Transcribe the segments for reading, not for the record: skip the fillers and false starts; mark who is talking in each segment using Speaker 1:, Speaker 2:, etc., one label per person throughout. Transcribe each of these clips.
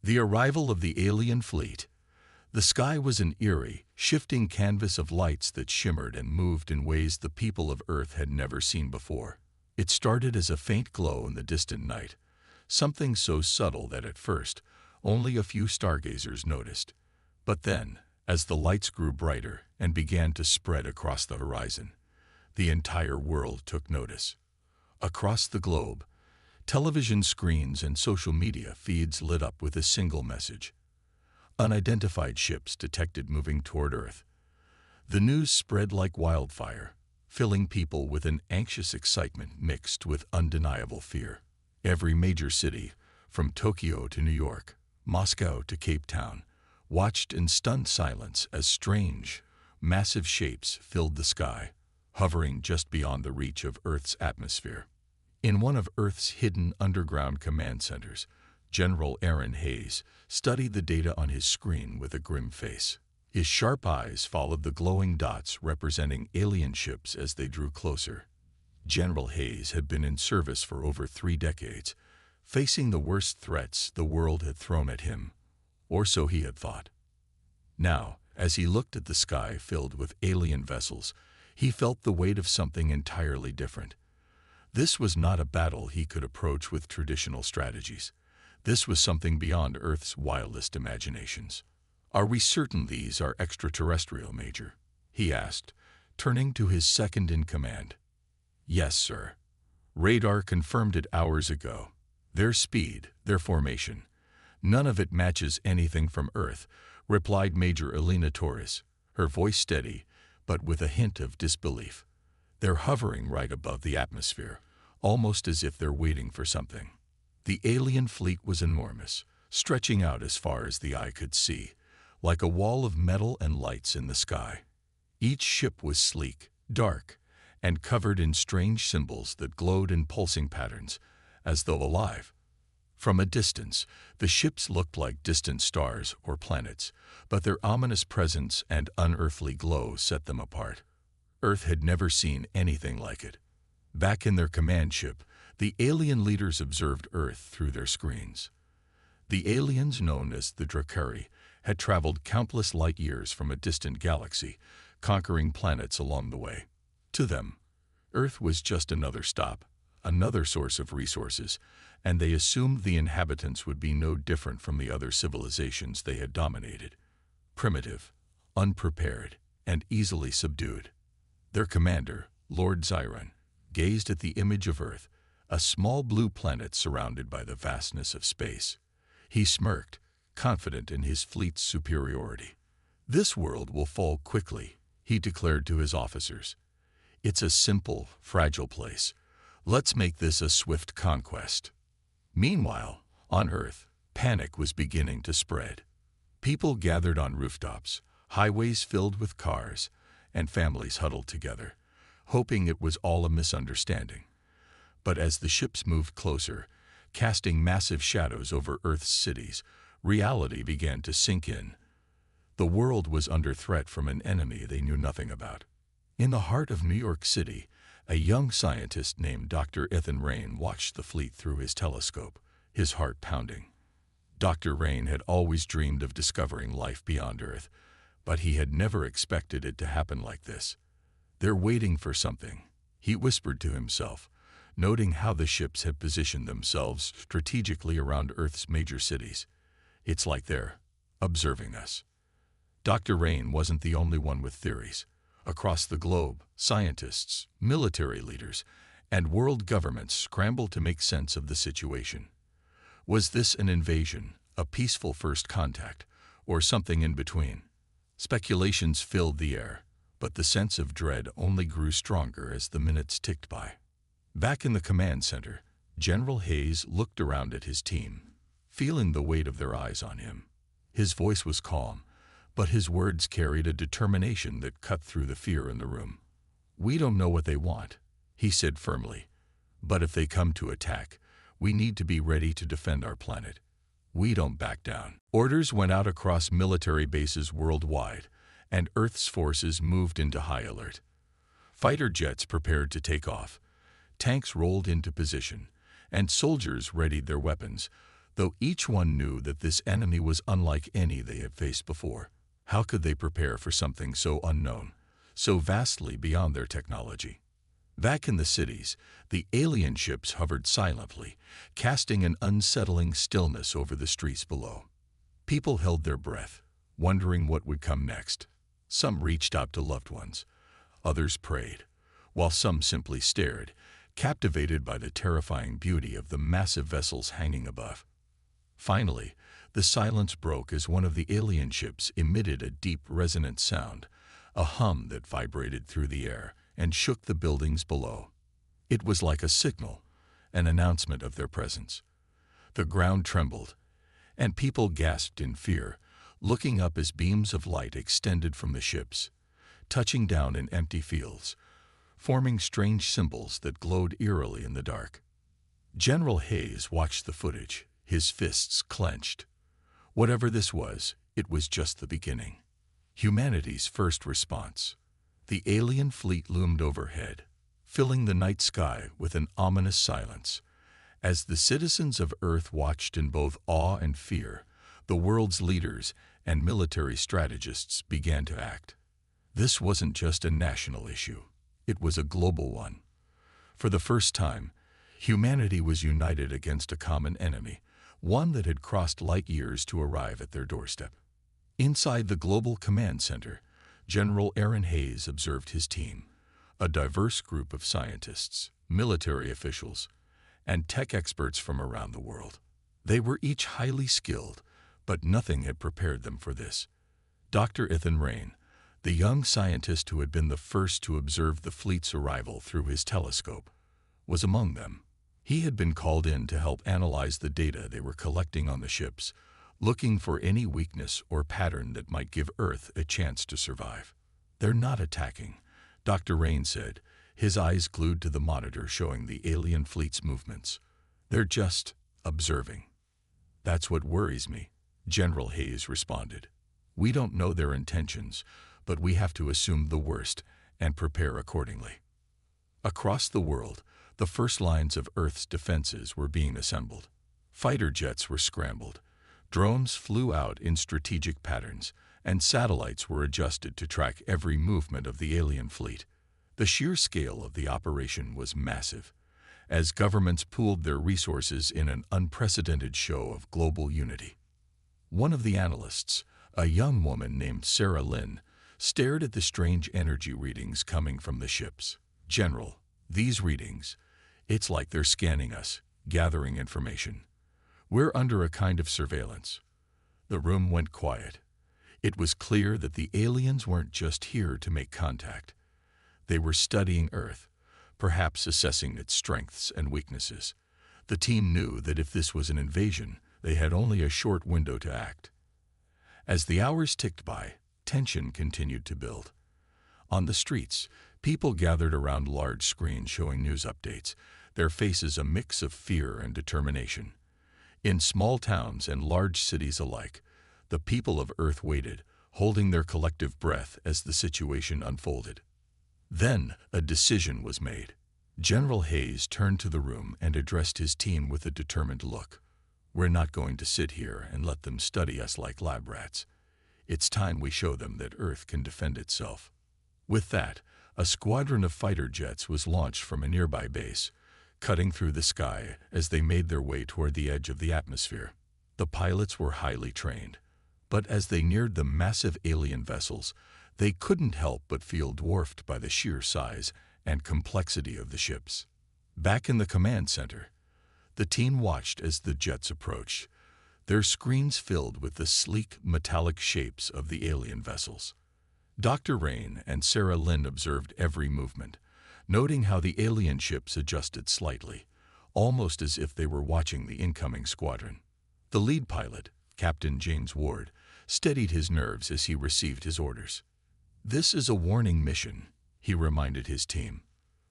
Speaker 1: The arrival of the alien fleet. The sky was an eerie, shifting canvas of lights that shimmered and moved in ways the people of Earth had never seen before. It started as a faint glow in the distant night, something so subtle that at first only a few stargazers noticed. But then, as the lights grew brighter and began to spread across the horizon, the entire world took notice. Across the globe, television screens and social media feeds lit up with a single message: unidentified ships detected moving toward Earth. The news spread like wildfire, filling people with an anxious excitement mixed with undeniable fear. Every major city, from Tokyo to New York, Moscow to Cape Town, watched in stunned silence as strange, massive shapes filled the sky, hovering just beyond the reach of Earth's atmosphere. In one of Earth's hidden underground command centers, General Aaron Hayes studied the data on his screen with a grim face. His sharp eyes followed the glowing dots representing alien ships as they drew closer. General Hayes had been in service for over 3 decades, facing the worst threats the world had thrown at him, or so he had thought. Now, as he looked at the sky filled with alien vessels, he felt the weight of something entirely different. This was not a battle he could approach with traditional strategies. This was something beyond Earth's wildest imaginations. "Are we certain these are extraterrestrial, Major?" he asked, turning to his second-in-command. "Yes, sir. Radar confirmed it hours ago. Their speed, their formation, none of it matches anything from Earth," replied Major Elena Torres, her voice steady, but with a hint of disbelief. "They're hovering right above the atmosphere, almost as if they're waiting for something." The alien fleet was enormous, stretching out as far as the eye could see, like a wall of metal and lights in the sky. Each ship was sleek, dark, and covered in strange symbols that glowed in pulsing patterns, as though alive. From a distance, the ships looked like distant stars or planets, but their ominous presence and unearthly glow set them apart. Earth had never seen anything like it. Back in their command ship, the alien leaders observed Earth through their screens. The aliens, known as the Drakari, had traveled countless light years from a distant galaxy, conquering planets along the way. To them, Earth was just another stop, another source of resources, and they assumed the inhabitants would be no different from the other civilizations they had dominated: primitive, unprepared, and easily subdued. Their commander, Lord Zyron, gazed at the image of Earth, a small blue planet surrounded by the vastness of space. He smirked, confident in his fleet's superiority. "This world will fall quickly," he declared to his officers. "It's a simple, fragile place. Let's make this a swift conquest." Meanwhile, on Earth, panic was beginning to spread. People gathered on rooftops, highways filled with cars, and families huddled together, hoping it was all a misunderstanding. But as the ships moved closer, casting massive shadows over Earth's cities, reality began to sink in. The world was under threat from an enemy they knew nothing about. In the heart of New York City, a young scientist named Dr. Ethan Rain watched the fleet through his telescope, his heart pounding. Dr. Rain had always dreamed of discovering life beyond Earth, but he had never expected it to happen like this. "They're waiting for something," he whispered to himself, noting how the ships had positioned themselves strategically around Earth's major cities. "It's like they're observing us." Dr. Rain wasn't the only one with theories. Across the globe, scientists, military leaders, and world governments scrambled to make sense of the situation. Was this an invasion, a peaceful first contact, or something in between? Speculations filled the air, but the sense of dread only grew stronger as the minutes ticked by. Back in the command center, General Hayes looked around at his team, feeling the weight of their eyes on him. His voice was calm, but his words carried a determination that cut through the fear in the room. "We don't know what they want," he said firmly, "but if they come to attack, we need to be ready to defend our planet. We don't back down." Orders went out across military bases worldwide, and Earth's forces moved into high alert. Fighter jets prepared to take off, tanks rolled into position, and soldiers readied their weapons, though each one knew that this enemy was unlike any they had faced before. How could they prepare for something so unknown, so vastly beyond their technology? Back in the cities, the alien ships hovered silently, casting an unsettling stillness over the streets below. People held their breath, wondering what would come next. Some reached out to loved ones. Others prayed, while some simply stared, captivated by the terrifying beauty of the massive vessels hanging above. Finally, the silence broke as one of the alien ships emitted a deep, resonant sound, a hum that vibrated through the air and shook the buildings below. It was like a signal, an announcement of their presence. The ground trembled, and people gasped in fear, looking up as beams of light extended from the ships, touching down in empty fields, forming strange symbols that glowed eerily in the dark. General Hayes watched the footage, his fists clenched. Whatever this was, it was just the beginning. Humanity's first response. The alien fleet loomed overhead, filling the night sky with an ominous silence. As the citizens of Earth watched in both awe and fear, the world's leaders and military strategists began to act. This wasn't just a national issue. It was a global one. For the first time, humanity was united against a common enemy, one that had crossed light years to arrive at their doorstep. Inside the Global Command Center, General Aaron Hayes observed his team, a diverse group of scientists, military officials, and tech experts from around the world. They were each highly skilled, but nothing had prepared them for this. Dr. Ethan Rain, the young scientist who had been the first to observe the fleet's arrival through his telescope, was among them. He had been called in to help analyze the data they were collecting on the ships, looking for any weakness or pattern that might give Earth a chance to survive. "They're not attacking," Dr. Rain said, his eyes glued to the monitor showing the alien fleet's movements. "They're just observing." "That's what worries me," General Hayes responded. "We don't know their intentions, but we have to assume the worst and prepare accordingly." Across the world, the first lines of Earth's defenses were being assembled. Fighter jets were scrambled, drones flew out in strategic patterns, and satellites were adjusted to track every movement of the alien fleet. The sheer scale of the operation was massive, as governments pooled their resources in an unprecedented show of global unity. One of the analysts, a young woman named Sarah Lynn, stared at the strange energy readings coming from the ships. "General, these readings, it's like they're scanning us, gathering information. We're under a kind of surveillance." The room went quiet. It was clear that the aliens weren't just here to make contact. They were studying Earth, perhaps assessing its strengths and weaknesses. The team knew that if this was an invasion, they had only a short window to act. As the hours ticked by, tension continued to build. On the streets, people gathered around large screens showing news updates, their faces a mix of fear and determination. In small towns and large cities alike, the people of Earth waited, holding their collective breath as the situation unfolded. Then a decision was made. General Hayes turned to the room and addressed his team with a determined look. "We're not going to sit here and let them study us like lab rats. It's time we show them that Earth can defend itself." With that, a squadron of fighter jets was launched from a nearby base, cutting through the sky as they made their way toward the edge of the atmosphere. The pilots were highly trained, but as they neared the massive alien vessels, they couldn't help but feel dwarfed by the sheer size and complexity of the ships. Back in the command center, the team watched as the jets approached, their screens filled with the sleek, metallic shapes of the alien vessels. Dr. Rain and Sarah Lynn observed every movement, noting how the alien ships adjusted slightly, almost as if they were watching the incoming squadron. The lead pilot, Captain James Ward, steadied his nerves as he received his orders. "This is a warning mission," he reminded his team.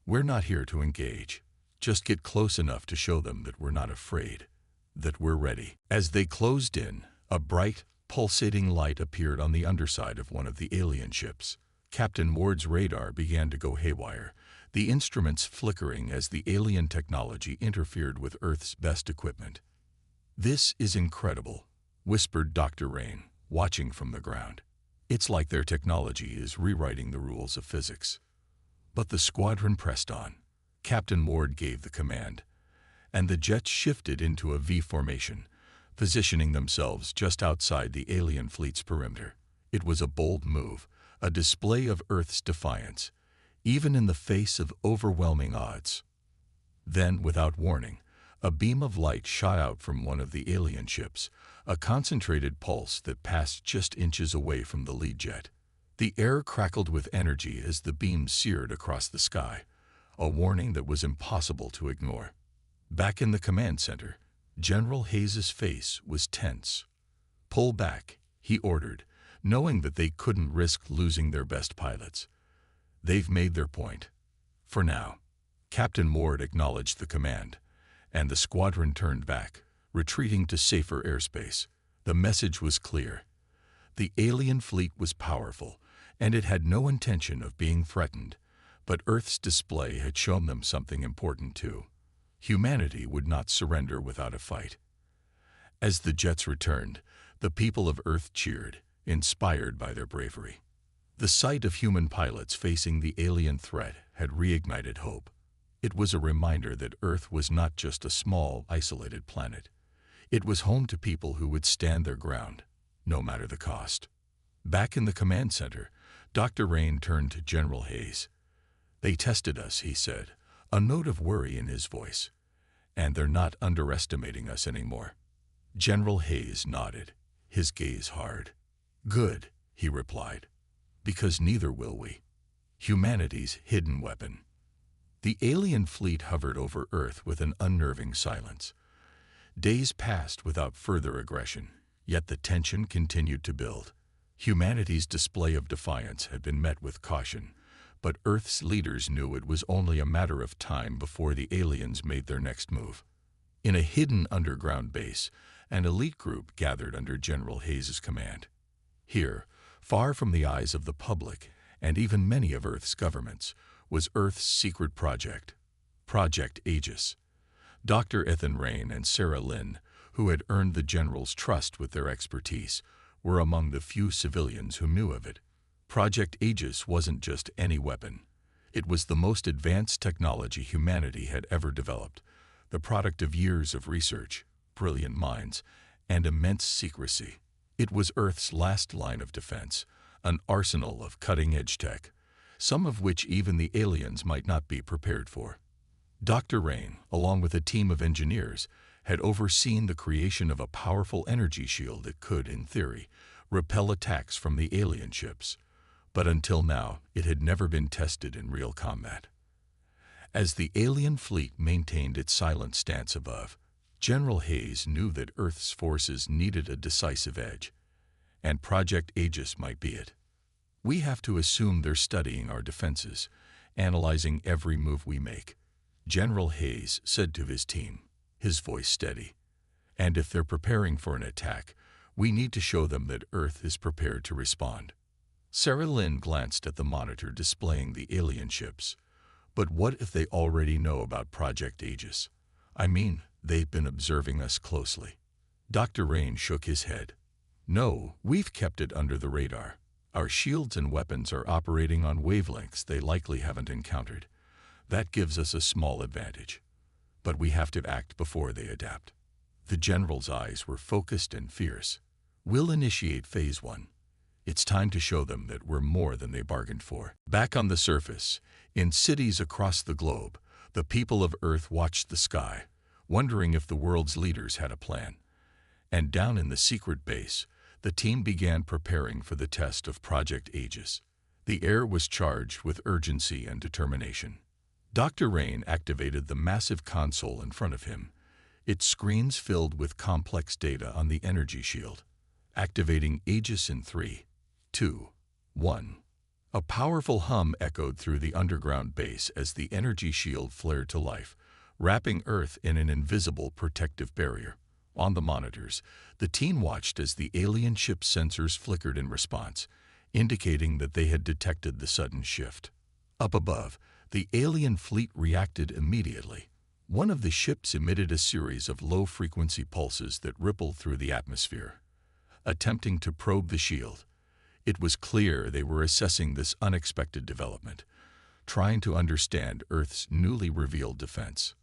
Speaker 1: "We're not here to engage. Just get close enough to show them that we're not afraid, that we're ready." As they closed in, a bright, pulsating light appeared on the underside of one of the alien ships. Captain Ward's radar began to go haywire, the instruments flickering as the alien technology interfered with Earth's best equipment. "This is incredible," whispered Dr. Rain, watching from the ground. "It's like their technology is rewriting the rules of physics." But the squadron pressed on. Captain Ward gave the command, and the jets shifted into a V formation, positioning themselves just outside the alien fleet's perimeter. It was a bold move, a display of Earth's defiance, even in the face of overwhelming odds. Then, without warning, a beam of light shot out from one of the alien ships, a concentrated pulse that passed just inches away from the lead jet. The air crackled with energy as the beam seared across the sky, a warning that was impossible to ignore. Back in the command center, General Hayes's face was tense. "Pull back," he ordered, knowing that they couldn't risk losing their best pilots. "They've made their point. For now." Captain Ward acknowledged the command, and the squadron turned back, retreating to safer airspace. The message was clear. The alien fleet was powerful, and it had no intention of being threatened, but Earth's display had shown them something important too. Humanity would not surrender without a fight. As the jets returned, the people of Earth cheered, inspired by their bravery. The sight of human pilots facing the alien threat had reignited hope. It was a reminder that Earth was not just a small, isolated planet. It was home to people who would stand their ground, no matter the cost. Back in the command center, Dr. Rain turned to General Hayes. "They tested us," he said, a note of worry in his voice. "And they're not underestimating us anymore." General Hayes nodded, his gaze hard. "Good," he replied, "because neither will we." Humanity's hidden weapon. The alien fleet hovered over Earth with an unnerving silence. Days passed without further aggression, yet the tension continued to build. Humanity's display of defiance had been met with caution, but Earth's leaders knew it was only a matter of time before the aliens made their next move. In a hidden underground base, an elite group gathered under General Hayes's command. Here, far from the eyes of the public and even many of Earth's governments, was Earth's secret project, Project Aegis. Dr. Ethan Rain and Sarah Lynn, who had earned the general's trust with their expertise, were among the few civilians who knew of it. Project Aegis wasn't just any weapon. It was the most advanced technology humanity had ever developed, the product of years of research, brilliant minds, and immense secrecy. It was Earth's last line of defense, an arsenal of cutting-edge tech, some of which even the aliens might not be prepared for. Dr. Rain, along with a team of engineers, had overseen the creation of a powerful energy shield that could, in theory, repel attacks from the alien ships. But until now, it had never been tested in real combat. As the alien fleet maintained its silent stance above, General Hayes knew that Earth's forces needed a decisive edge, and Project Aegis might be it. "We have to assume they're studying our defenses, analyzing every move we make," General Hayes said to his team, his voice steady. "And if they're preparing for an attack, we need to show them that Earth is prepared to respond." Sarah Lynn glanced at the monitor displaying the alien ships. "But what if they already know about Project Aegis? I mean, they've been observing us closely." Dr. Rain shook his head. "No, we've kept it under the radar. Our shields and weapons are operating on wavelengths they likely haven't encountered. That gives us a small advantage. But we have to act before they adapt." The general's eyes were focused and fierce. "We'll initiate Phase 1. It's time to show them that we're more than they bargained for." Back on the surface, in cities across the globe, the people of Earth watched the sky, wondering if the world's leaders had a plan. And down in the secret base, the team began preparing for the test of Project Aegis. The air was charged with urgency and determination. Dr. Rain activated the massive console in front of him, its screens filled with complex data on the energy shield. Activating Aegis in 3, 2, 1. A powerful hum echoed through the underground base as the energy shield flared to life, wrapping Earth in an invisible protective barrier. On the monitors, the team watched as the alien ship's sensors flickered in response, indicating that they had detected the sudden shift. Up above, the alien fleet reacted immediately. One of the ships emitted a series of low-frequency pulses that rippled through the atmosphere, attempting to probe the shield. It was clear they were assessing this unexpected development, trying to understand Earth's newly revealed defense.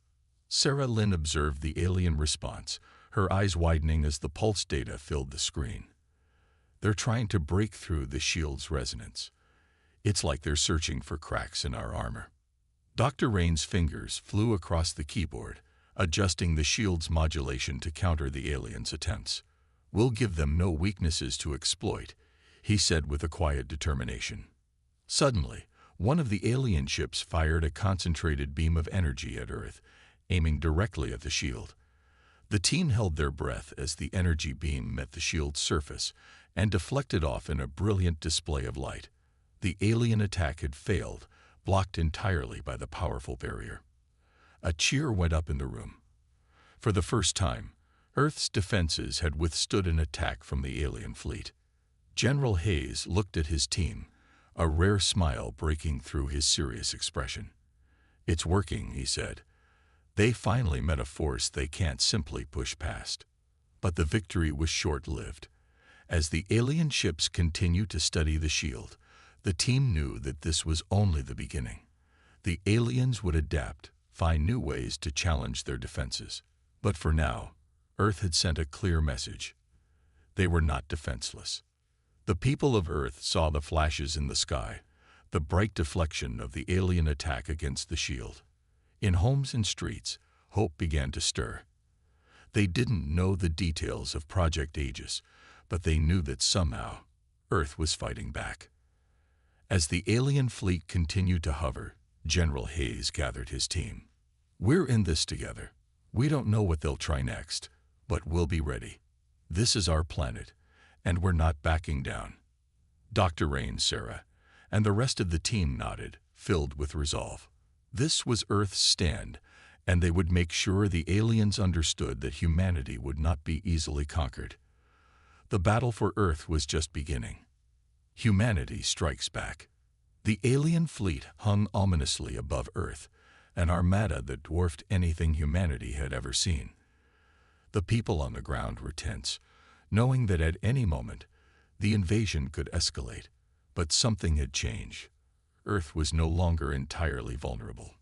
Speaker 1: Sarah Lynn observed the alien response, her eyes widening as the pulse data filled the screen. They're trying to break through the shield's resonance. It's like they're searching for cracks in our armor. Dr. Rain's fingers flew across the keyboard, adjusting the shield's modulation to counter the aliens' attempts. "We'll give them no weaknesses to exploit," he said with a quiet determination. Suddenly, one of the alien ships fired a concentrated beam of energy at Earth, aiming directly at the shield. The team held their breath as the energy beam met the shield's surface and deflected off in a brilliant display of light. The alien attack had failed, blocked entirely by the powerful barrier. A cheer went up in the room. For the first time, Earth's defenses had withstood an attack from the alien fleet. General Hayes looked at his team, a rare smile breaking through his serious expression. "It's working," he said. "They finally met a force they can't simply push past." But the victory was short-lived. As the alien ships continued to study the shield, the team knew that this was only the beginning. The aliens would adapt, find new ways to challenge their defenses. But for now, Earth had sent a clear message. They were not defenseless. The people of Earth saw the flashes in the sky, the bright deflection of the alien attack against the shield. In homes and streets, hope began to stir. They didn't know the details of Project Aegis, but they knew that somehow Earth was fighting back. As the alien fleet continued to hover, General Hayes gathered his team. "We're in this together. We don't know what they'll try next, but we'll be ready. This is our planet, and we're not backing down." Dr. Rain, Sarah, and the rest of the team nodded, filled with resolve. This was Earth's stand, and they would make sure the aliens understood that humanity would not be easily conquered. The battle for Earth was just beginning. Humanity strikes back. The alien fleet hung ominously above Earth, an armada that dwarfed anything humanity had ever seen. The people on the ground were tense, knowing that at any moment the invasion could escalate. But something had changed. Earth was no longer entirely vulnerable.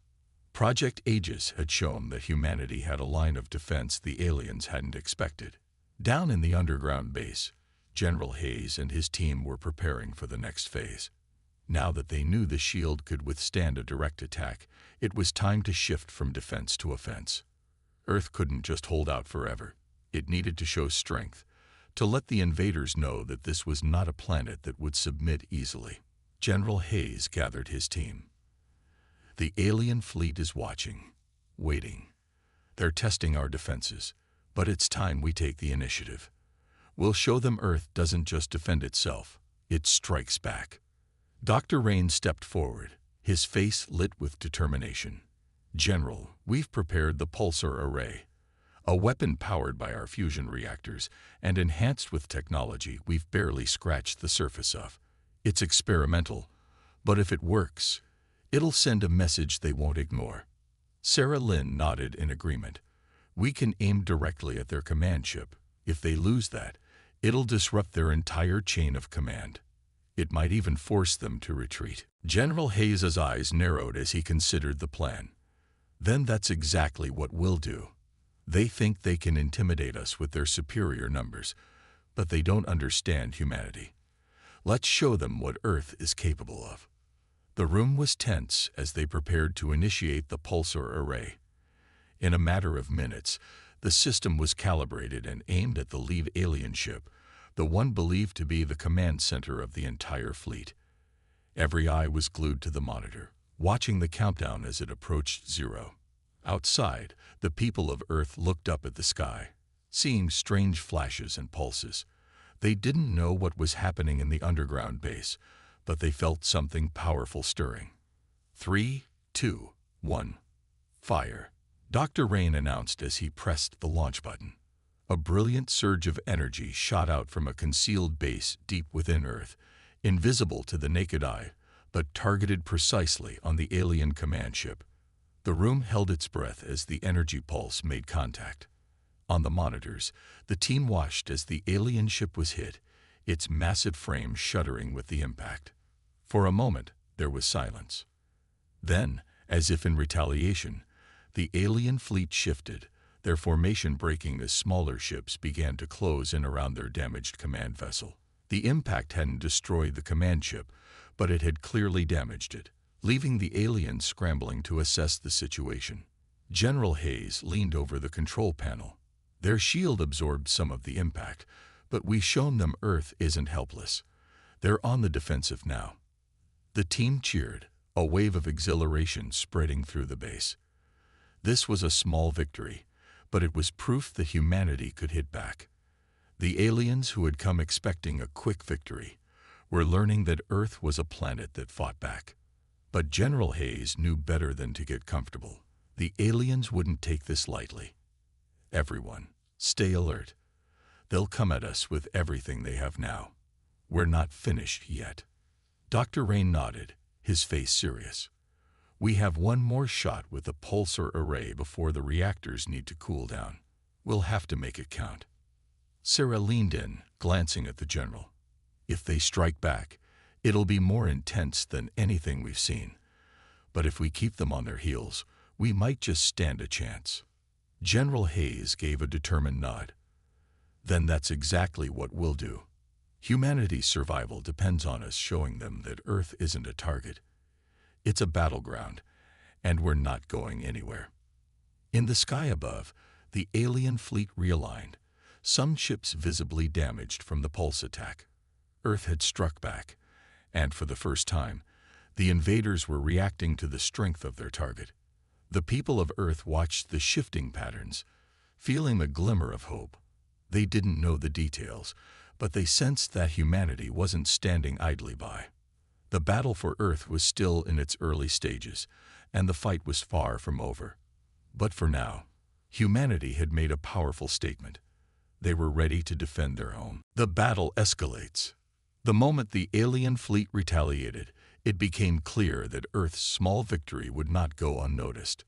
Speaker 1: Project Aegis had shown that humanity had a line of defense the aliens hadn't expected. Down in the underground base, General Hayes and his team were preparing for the next phase. Now that they knew the shield could withstand a direct attack, it was time to shift from defense to offense. Earth couldn't just hold out forever. It needed to show strength, to let the invaders know that this was not a planet that would submit easily. General Hayes gathered his team. "The alien fleet is watching, waiting. They're testing our defenses, but it's time we take the initiative. We'll show them Earth doesn't just defend itself, it strikes back." Dr. Rain stepped forward, his face lit with determination. "General, we've prepared the pulsar array, a weapon powered by our fusion reactors and enhanced with technology we've barely scratched the surface of. It's experimental, but if it works, it'll send a message they won't ignore." Sarah Lynn nodded in agreement. "We can aim directly at their command ship. If they lose that, it'll disrupt their entire chain of command. It might even force them to retreat." General Hayes' eyes narrowed as he considered the plan. "Then that's exactly what we'll do. They think they can intimidate us with their superior numbers, but they don't understand humanity. Let's show them what Earth is capable of." The room was tense as they prepared to initiate the pulsar array. In a matter of minutes, the system was calibrated and aimed at the lead alien ship, the one believed to be the command center of the entire fleet. Every eye was glued to the monitor, watching the countdown as it approached 0. Outside, the people of Earth looked up at the sky, seeing strange flashes and pulses. They didn't know what was happening in the underground base, but they felt something powerful stirring. 3, 2, 1, fire. Dr. Rain announced as he pressed the launch button. A brilliant surge of energy shot out from a concealed base deep within Earth, invisible to the naked eye, but targeted precisely on the alien command ship. The room held its breath as the energy pulse made contact. On the monitors, the team watched as the alien ship was hit, its massive frame shuddering with the impact. For a moment, there was silence. Then, as if in retaliation, the alien fleet shifted, their formation breaking as smaller ships began to close in around their damaged command vessel. The impact hadn't destroyed the command ship, but it had clearly damaged it, leaving the aliens scrambling to assess the situation. General Hayes leaned over the control panel. Their shield absorbed some of the impact, but we've shown them Earth isn't helpless. They're on the defensive now. The team cheered, a wave of exhilaration spreading through the base. This was a small victory, but it was proof that humanity could hit back. The aliens who had come expecting a quick victory were learning that Earth was a planet that fought back. But General Hayes knew better than to get comfortable. The aliens wouldn't take this lightly. Everyone, stay alert. They'll come at us with everything they have now. We're not finished yet. Dr. Rain nodded, his face serious. We have one more shot with the pulsar array before the reactors need to cool down. We'll have to make it count. Sarah leaned in, glancing at the general. If they strike back, it'll be more intense than anything we've seen. But if we keep them on their heels, we might just stand a chance. General Hayes gave a determined nod. Then that's exactly what we'll do. Humanity's survival depends on us showing them that Earth isn't a target. It's a battleground, and we're not going anywhere. In the sky above, the alien fleet realigned, some ships visibly damaged from the pulse attack. Earth had struck back, and for the first time, the invaders were reacting to the strength of their target. The people of Earth watched the shifting patterns, feeling a glimmer of hope. They didn't know the details, but they sensed that humanity wasn't standing idly by. The battle for Earth was still in its early stages, and the fight was far from over. But for now, humanity had made a powerful statement. They were ready to defend their home. The battle escalates. The moment the alien fleet retaliated, it became clear that Earth's small victory would not go unnoticed.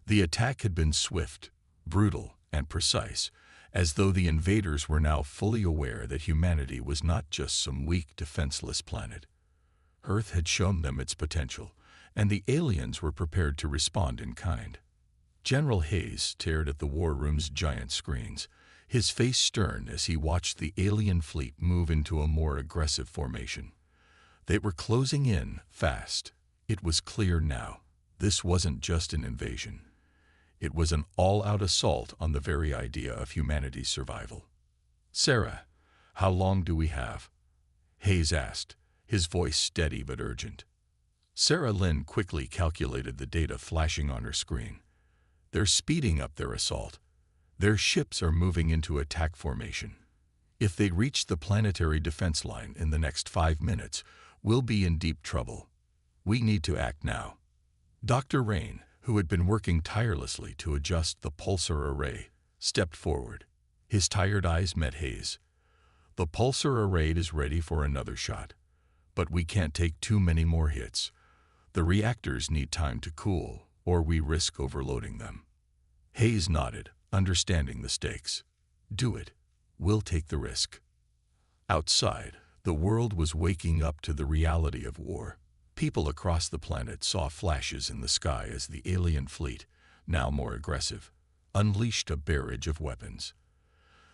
Speaker 1: The attack had been swift, brutal, and precise, as though the invaders were now fully aware that humanity was not just some weak, defenseless planet. Earth had shown them its potential, and the aliens were prepared to respond in kind. General Hayes stared at the war room's giant screens, his face stern as he watched the alien fleet move into a more aggressive formation. They were closing in fast. It was clear now. This wasn't just an invasion. It was an all-out assault on the very idea of humanity's survival. Sarah, how long do we have? Hayes asked, his voice steady but urgent. Sarah Lynn quickly calculated the data flashing on her screen. They're speeding up their assault. Their ships are moving into attack formation. If they reach the planetary defense line in the next 5 minutes, we'll be in deep trouble. We need to act now. Dr. Rain, who had been working tirelessly to adjust the pulsar array, stepped forward. His tired eyes met Hayes. The pulsar array is ready for another shot, but we can't take too many more hits. The reactors need time to cool, or we risk overloading them. Hayes nodded, understanding the stakes. Do it. We'll take the risk. Outside, the world was waking up to the reality of war. People across the planet saw flashes in the sky as the alien fleet, now more aggressive, unleashed a barrage of weapons.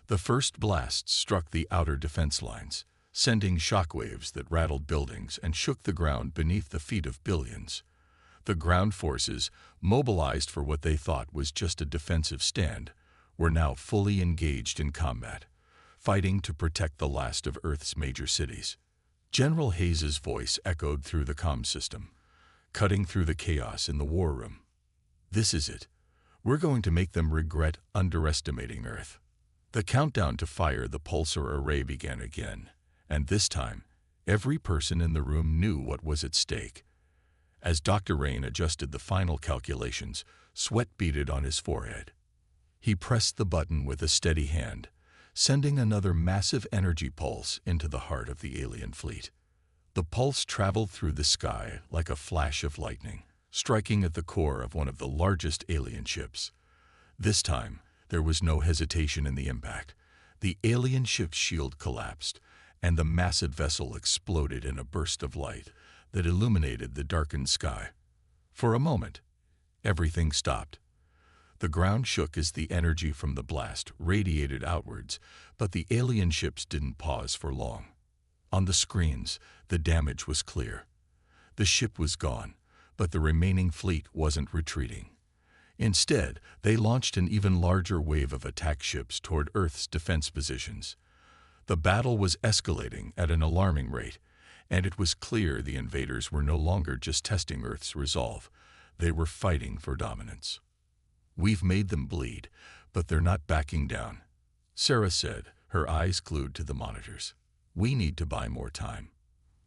Speaker 1: The first blasts struck the outer defense lines, sending shockwaves that rattled buildings and shook the ground beneath the feet of billions. The ground forces, mobilized for what they thought was just a defensive stand, were now fully engaged in combat, fighting to protect the last of Earth's major cities. General Hayes's voice echoed through the comm system, cutting through the chaos in the war room. This is it. We're going to make them regret underestimating Earth. The countdown to fire the pulsar array began again, and this time, every person in the room knew what was at stake. As Dr. Rain adjusted the final calculations, sweat beaded on his forehead. He pressed the button with a steady hand, sending another massive energy pulse into the heart of the alien fleet. The pulse traveled through the sky like a flash of lightning, striking at the core of one of the largest alien ships. This time, there was no hesitation in the impact. The alien ship's shield collapsed, and the massive vessel exploded in a burst of light that illuminated the darkened sky. For a moment, everything stopped. The ground shook as the energy from the blast radiated outwards, but the alien ships didn't pause for long. On the screens, the damage was clear. The ship was gone, but the remaining fleet wasn't retreating. Instead, they launched an even larger wave of attack ships toward Earth's defense positions. The battle was escalating at an alarming rate, and it was clear the invaders were no longer just testing Earth's resolve. They were fighting for dominance. "We've made them bleed, but they're not backing down," Sarah said, her eyes glued to the monitors. "We need to buy more time.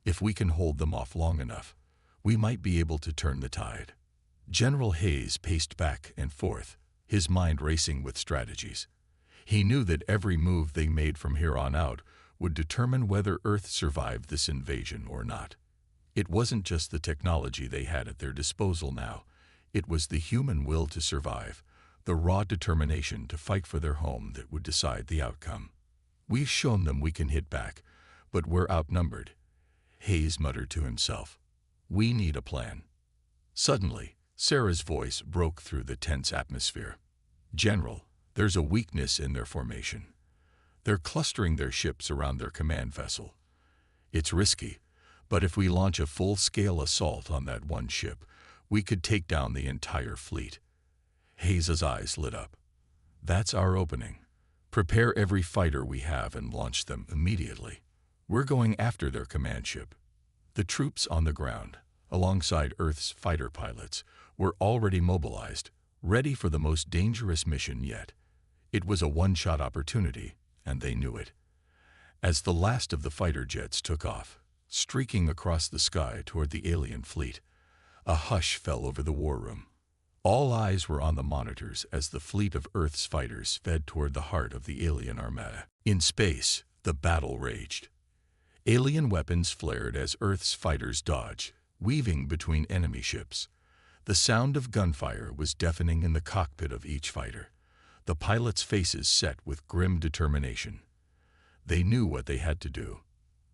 Speaker 1: If we can hold them off long enough, we might be able to turn the tide." General Hayes paced back and forth, his mind racing with strategies. He knew that every move they made from here on out would determine whether Earth survived this invasion or not. It wasn't just the technology they had at their disposal now. It was the human will to survive, the raw determination to fight for their home that would decide the outcome. "We've shown them we can hit back, but we're outnumbered," Hayes muttered to himself. "We need a plan." Suddenly, Sarah's voice broke through the tense atmosphere. "General, there's a weakness in their formation. They're clustering their ships around their command vessel. It's risky, but if we launch a full-scale assault on that one ship, we could take down the entire fleet." Hayes' eyes lit up. "That's our opening. Prepare every fighter we have and launch them immediately. We're going after their command ship." The troops on the ground, alongside Earth's fighter pilots, were already mobilized, ready for the most dangerous mission yet. It was a one-shot opportunity, and they knew it. As the last of the fighter jets took off, streaking across the sky toward the alien fleet, a hush fell over the war room. All eyes were on the monitors as the fleet of Earth's fighters sped toward the heart of the alien armada. In space, the battle raged. Alien weapons flared as Earth's fighters dodged, weaving between enemy ships. The sound of gunfire was deafening in the cockpit of each fighter, the pilots' faces set with grim determination. They knew what they had to do.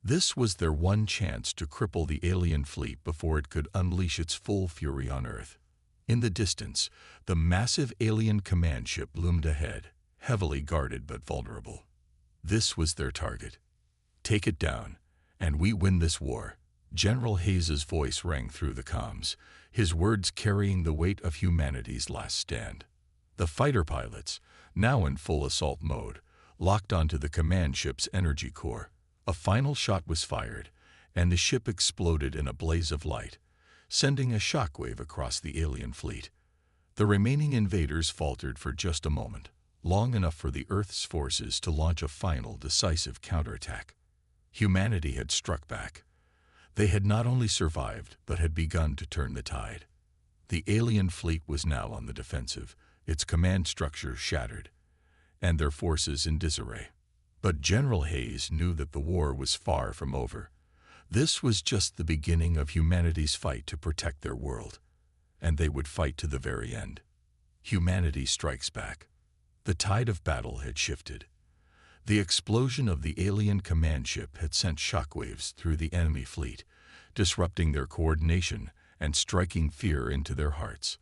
Speaker 1: This was their one chance to cripple the alien fleet before it could unleash its full fury on Earth. In the distance, the massive alien command ship loomed ahead, heavily guarded but vulnerable. This was their target. "Take it down, and we win this war." General Hayes' voice rang through the comms, his words carrying the weight of humanity's last stand. The fighter pilots, now in full assault mode, locked onto the command ship's energy core. A final shot was fired, and the ship exploded in a blaze of light, sending a shockwave across the alien fleet. The remaining invaders faltered for just a moment, long enough for the Earth's forces to launch a final decisive counterattack. Humanity had struck back. They had not only survived, but had begun to turn the tide. The alien fleet was now on the defensive, its command structure shattered, and their forces in disarray. But General Hayes knew that the war was far from over. This was just the beginning of humanity's fight to protect their world, and they would fight to the very end. Humanity strikes back. The tide of battle had shifted. The explosion of the alien command ship had sent shockwaves through the enemy fleet, disrupting their coordination and striking fear into their hearts.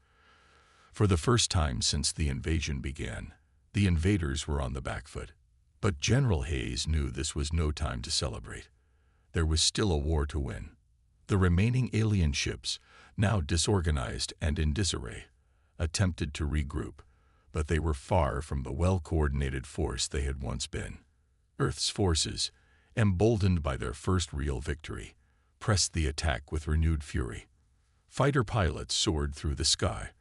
Speaker 1: For the first time since the invasion began, the invaders were on the back foot. But General Hayes knew this was no time to celebrate. There was still a war to win. The remaining alien ships, now disorganized and in disarray, attempted to regroup, but they were far from the well-coordinated force they had once been. Earth's forces, emboldened by their first real victory, pressed the attack with renewed fury. Fighter pilots soared through the sky,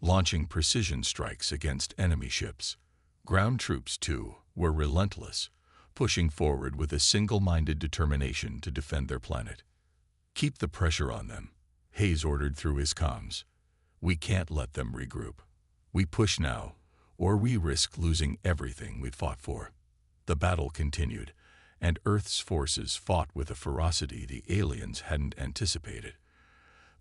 Speaker 1: launching precision strikes against enemy ships. Ground troops, too, were relentless, pushing forward with a single-minded determination to defend their planet. "Keep the pressure on them," Hayes ordered through his comms. "We can't let them regroup. We push now, or we risk losing everything we've fought for." The battle continued, and Earth's forces fought with a ferocity the aliens hadn't anticipated.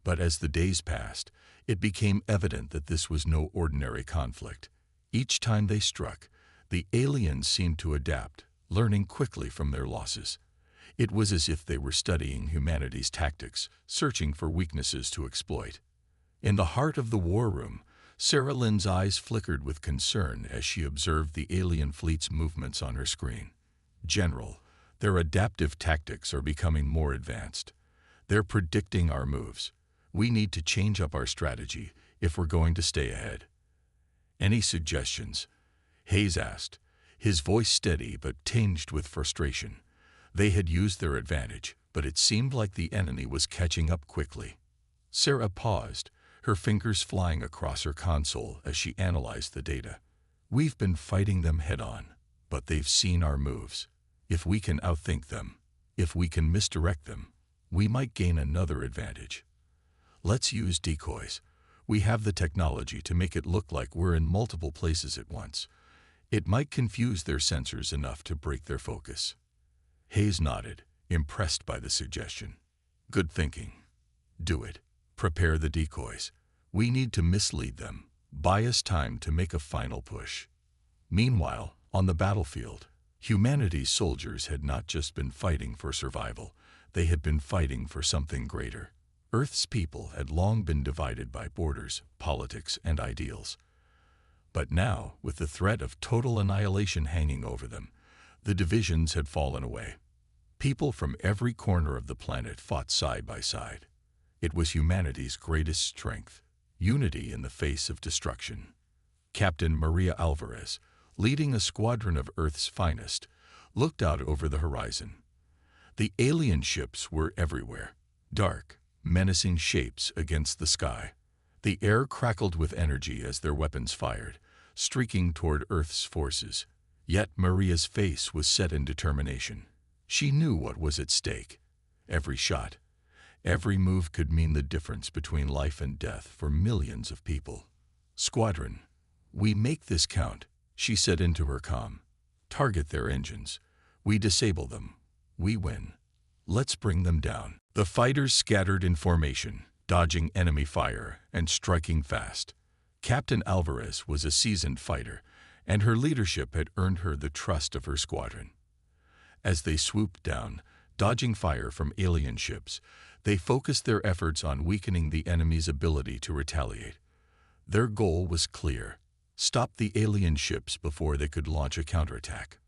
Speaker 1: But as the days passed, it became evident that this was no ordinary conflict. Each time they struck, the aliens seemed to adapt, learning quickly from their losses. It was as if they were studying humanity's tactics, searching for weaknesses to exploit. In the heart of the war room, Sarah Lynn's eyes flickered with concern as she observed the alien fleet's movements on her screen. General, their adaptive tactics are becoming more advanced. They're predicting our moves. We need to change up our strategy if we're going to stay ahead. Any suggestions? Hayes asked, his voice steady but tinged with frustration. They had used their advantage, but it seemed like the enemy was catching up quickly. Sarah paused, her fingers flying across her console as she analyzed the data. We've been fighting them head-on, but they've seen our moves. If we can outthink them, if we can misdirect them, we might gain another advantage. Let's use decoys. We have the technology to make it look like we're in multiple places at once. It might confuse their sensors enough to break their focus. Hayes nodded, impressed by the suggestion. Good thinking. Do it. Prepare the decoys. We need to mislead them, buy us time to make a final push. Meanwhile, on the battlefield, humanity's soldiers had not just been fighting for survival, they had been fighting for something greater. Earth's people had long been divided by borders, politics, and ideals. But now, with the threat of total annihilation hanging over them, the divisions had fallen away. People from every corner of the planet fought side by side. It was humanity's greatest strength, unity in the face of destruction. Captain Maria Alvarez, leading a squadron of Earth's finest, looked out over the horizon. The alien ships were everywhere, dark, menacing shapes against the sky. The air crackled with energy as their weapons fired, streaking toward Earth's forces. Yet Maria's face was set in determination. She knew what was at stake. Every shot, every move could mean the difference between life and death for millions of people. Squadron, we make this count, she said into her comm. Target their engines. We disable them. We win. Let's bring them down. The fighters scattered in formation, dodging enemy fire and striking fast. Captain Alvarez was a seasoned fighter, and her leadership had earned her the trust of her squadron. As they swooped down, dodging fire from alien ships, they focused their efforts on weakening the enemy's ability to retaliate. Their goal was clear: stop the alien ships before they could launch a counterattack.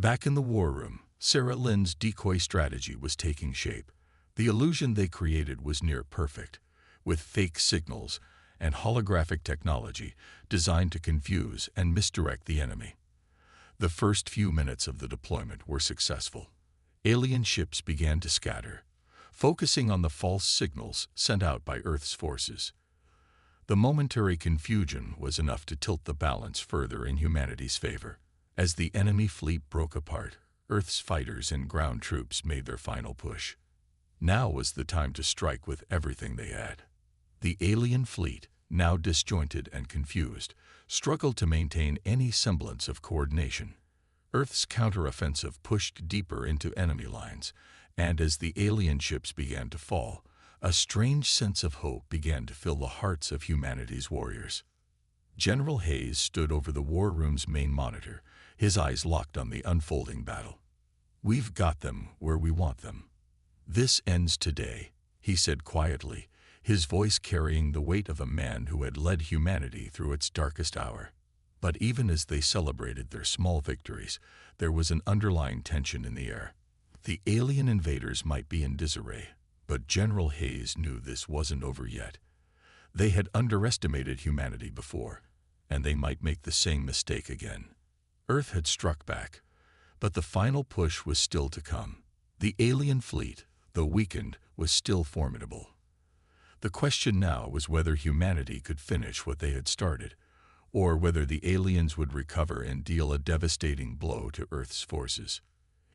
Speaker 1: Back in the war room, Sarah Lynn's decoy strategy was taking shape. The illusion they created was near perfect, with fake signals and holographic technology designed to confuse and misdirect the enemy. The first few minutes of the deployment were successful. Alien ships began to scatter, focusing on the false signals sent out by Earth's forces. The momentary confusion was enough to tilt the balance further in humanity's favor. As the enemy fleet broke apart, Earth's fighters and ground troops made their final push. Now was the time to strike with everything they had. The alien fleet, now disjointed and confused, struggled to maintain any semblance of coordination. Earth's counteroffensive pushed deeper into enemy lines, and as the alien ships began to fall, a strange sense of hope began to fill the hearts of humanity's warriors. General Hayes stood over the war room's main monitor, his eyes locked on the unfolding battle. We've got them where we want them. This ends today, he said quietly, his voice carrying the weight of a man who had led humanity through its darkest hour. But even as they celebrated their small victories, there was an underlying tension in the air. The alien invaders might be in disarray, but General Hayes knew this wasn't over yet. They had underestimated humanity before, and they might make the same mistake again. Earth had struck back, but the final push was still to come. The alien fleet, though weakened, was still formidable. The question now was whether humanity could finish what they had started, or whether the aliens would recover and deal a devastating blow to Earth's forces.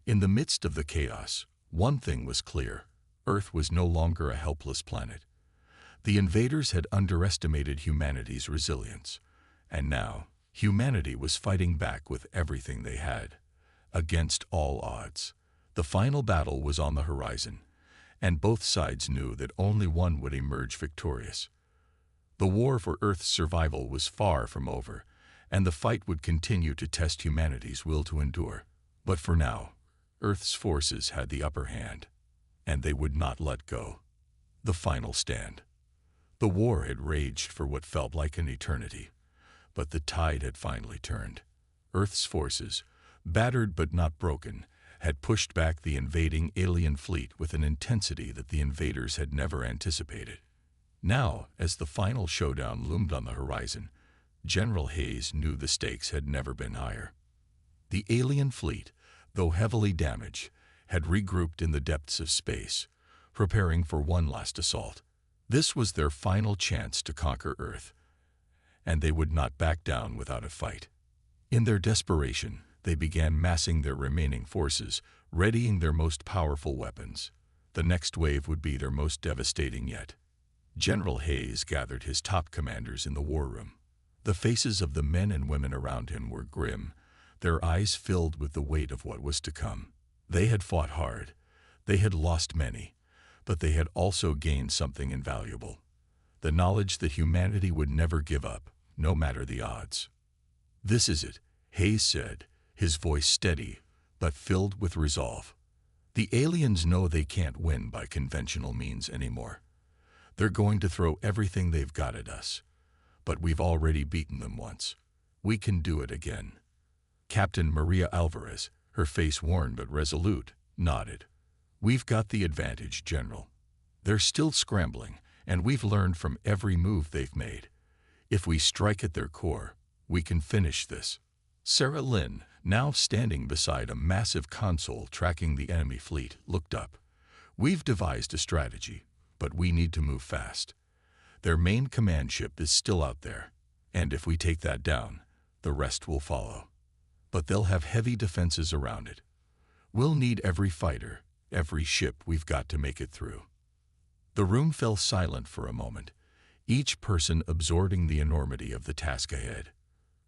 Speaker 1: In the midst of the chaos, one thing was clear: Earth was no longer a helpless planet. The invaders had underestimated humanity's resilience, and now humanity was fighting back with everything they had, against all odds. The final battle was on the horizon, and both sides knew that only one would emerge victorious. The war for Earth's survival was far from over, and the fight would continue to test humanity's will to endure. But for now, Earth's forces had the upper hand, and they would not let go. The final stand. The war had raged for what felt like an eternity, but the tide had finally turned. Earth's forces, battered but not broken, had pushed back the invading alien fleet with an intensity that the invaders had never anticipated. Now, as the final showdown loomed on the horizon, General Hayes knew the stakes had never been higher. The alien fleet, though heavily damaged, had regrouped in the depths of space, preparing for one last assault. This was their final chance to conquer Earth, and they would not back down without a fight. In their desperation, they began massing their remaining forces, readying their most powerful weapons. The next wave would be their most devastating yet. General Hayes gathered his top commanders in the war room. The faces of the men and women around him were grim, their eyes filled with the weight of what was to come. They had fought hard. They had lost many, but they had also gained something invaluable: the knowledge that humanity would never give up, no matter the odds. "This is it," Hayes said, his voice steady but filled with resolve. "The aliens know they can't win by conventional means anymore. They're going to throw everything they've got at us, but we've already beaten them once. We can do it again." Captain Maria Alvarez, her face worn but resolute, nodded. "We've got the advantage, General. They're still scrambling, and we've learned from every move they've made. If we strike at their core, we can finish this." Sarah Lynn, now standing beside a massive console tracking the enemy fleet, looked up. "We've devised a strategy, but we need to move fast. Their main command ship is still out there, and if we take that down, the rest will follow. But they'll have heavy defenses around it. We'll need every fighter, every ship we've got to make it through." The room fell silent for a moment, each person absorbing the enormity of the task ahead.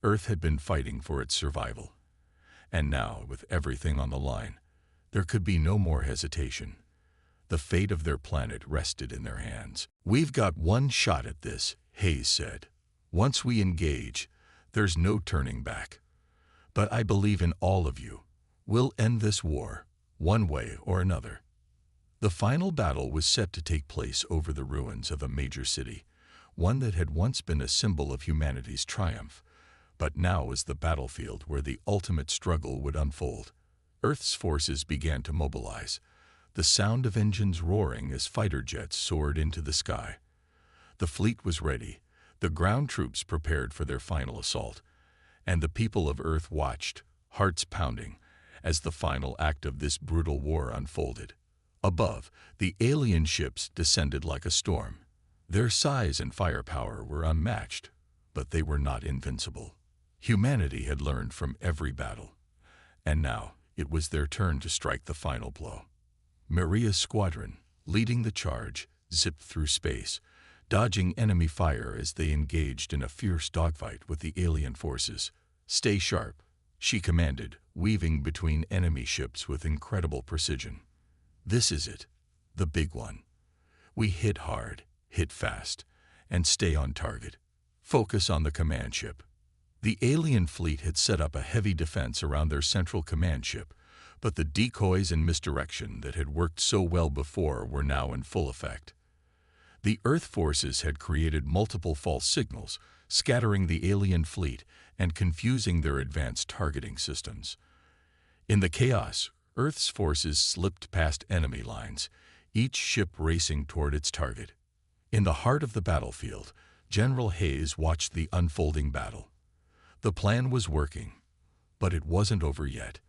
Speaker 1: Earth had been fighting for its survival, and now, with everything on the line, there could be no more hesitation. The fate of their planet rested in their hands. "We've got one shot at this," Hayes said. "Once we engage, there's no turning back. But I believe in all of you. We'll end this war, one way or another." The final battle was set to take place over the ruins of a major city, one that had once been a symbol of humanity's triumph, but now was the battlefield where the ultimate struggle would unfold. Earth's forces began to mobilize, the sound of engines roaring as fighter jets soared into the sky. The fleet was ready, the ground troops prepared for their final assault, and the people of Earth watched, hearts pounding, as the final act of this brutal war unfolded. Above, the alien ships descended like a storm. Their size and firepower were unmatched, but they were not invincible. Humanity had learned from every battle, and now it was their turn to strike the final blow. Maria's squadron, leading the charge, zipped through space, dodging enemy fire as they engaged in a fierce dogfight with the alien forces. "Stay sharp," she commanded, weaving between enemy ships with incredible precision. "This is it, the big one. We hit hard, hit fast, and stay on target. Focus on the command ship." The alien fleet had set up a heavy defense around their central command ship, but the decoys and misdirection that had worked so well before were now in full effect. The Earth forces had created multiple false signals, scattering the alien fleet and confusing their advanced targeting systems. In the chaos, Earth's forces slipped past enemy lines, each ship racing toward its target. In the heart of the battlefield, General Hayes watched the unfolding battle. The plan was working, but it wasn't over yet.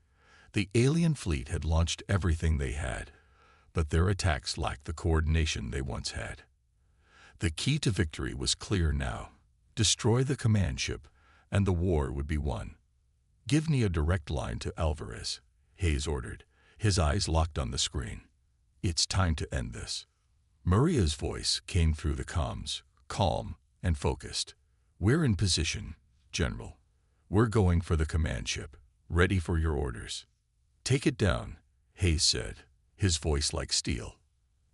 Speaker 1: The alien fleet had launched everything they had, but their attacks lacked the coordination they once had. The key to victory was clear now: destroy the command ship, and the war would be won. "Give me a direct line to Alvarez," Hayes ordered, his eyes locked on the screen. "It's time to end this." Maria's voice came through the comms, calm and focused. "We're in position, General. We're going for the command ship, ready for your orders." "Take it down," Hayes said, his voice like steel.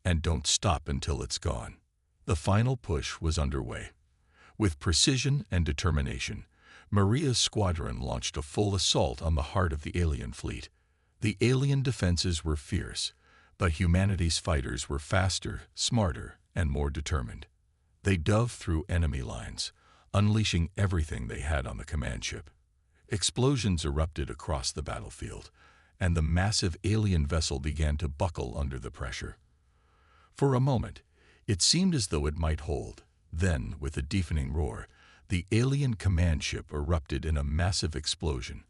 Speaker 1: and don't stop until it's gone. The final push was underway. With precision and determination, Maria's squadron launched a full assault on the heart of the alien fleet. The alien defenses were fierce, but humanity's fighters were faster, smarter, and more determined. They dove through enemy lines, unleashing everything they had on the command ship. Explosions erupted across the battlefield, and the massive alien vessel began to buckle under the pressure. For a moment, it seemed as though it might hold. Then, with a deafening roar, the alien command ship erupted in a massive explosion,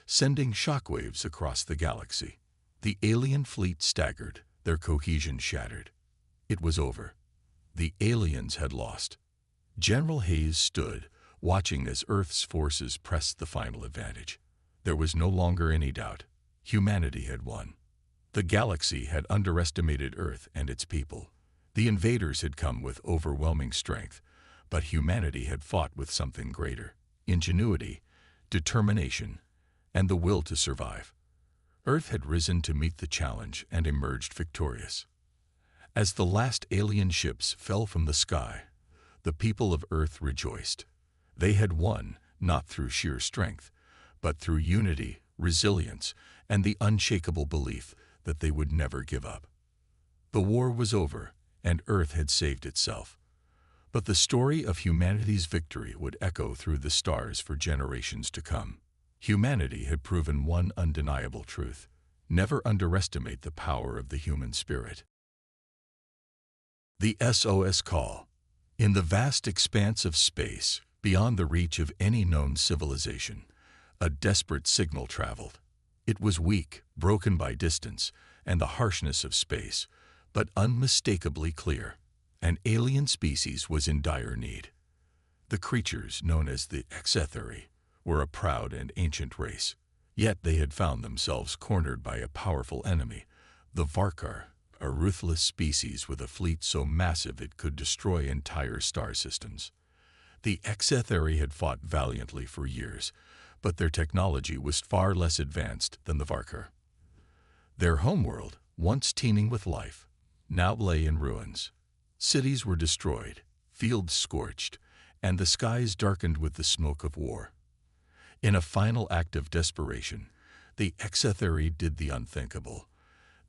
Speaker 1: sending shockwaves across the galaxy. The alien fleet staggered, their cohesion shattered. It was over. The aliens had lost. General Hayes stood, watching as Earth's forces pressed the final advantage. There was no longer any doubt. Humanity had won. The galaxy had underestimated Earth and its people. The invaders had come with overwhelming strength, but humanity had fought with something greater: ingenuity, determination, and the will to survive. Earth had risen to meet the challenge and emerged victorious. As the last alien ships fell from the sky, the people of Earth rejoiced. They had won, not through sheer strength, but through unity, resilience, and the unshakable belief that they would never give up. The war was over, and Earth had saved itself. But the story of humanity's victory would echo through the stars for generations to come. Humanity had proven one undeniable truth: never underestimate the power of the human spirit. The SOS call. In the vast expanse of space, beyond the reach of any known civilization, a desperate signal traveled. It was weak, broken by distance and the harshness of space, but unmistakably clear. An alien species was in dire need. The creatures, known as the HFY, were a proud and ancient race. Yet they had found themselves cornered by a powerful enemy, the Varkar, a ruthless species with a fleet so massive it could destroy entire star systems. The HFY had fought valiantly for years, but their technology was far less advanced than the Varkar. Their homeworld, once teeming with life, now lay in ruins. Cities were destroyed, fields scorched, and the skies darkened with the smoke of war. In a final act of desperation, the HFY did the unthinkable.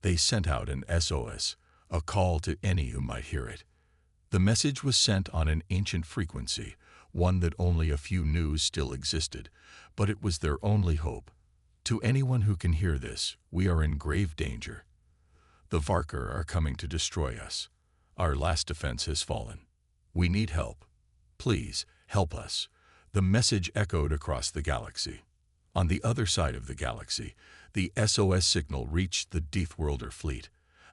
Speaker 1: They sent out an SOS, a call to any who might hear it. The message was sent on an ancient frequency, one that only a few knew still existed, but it was their only hope. To anyone who can hear this, we are in grave danger. The Varkar are coming to destroy us. Our last defense has fallen. We need help. Please, help us. The message echoed across the galaxy. On the other side of the galaxy, the SOS signal reached the Deathworlder fleet,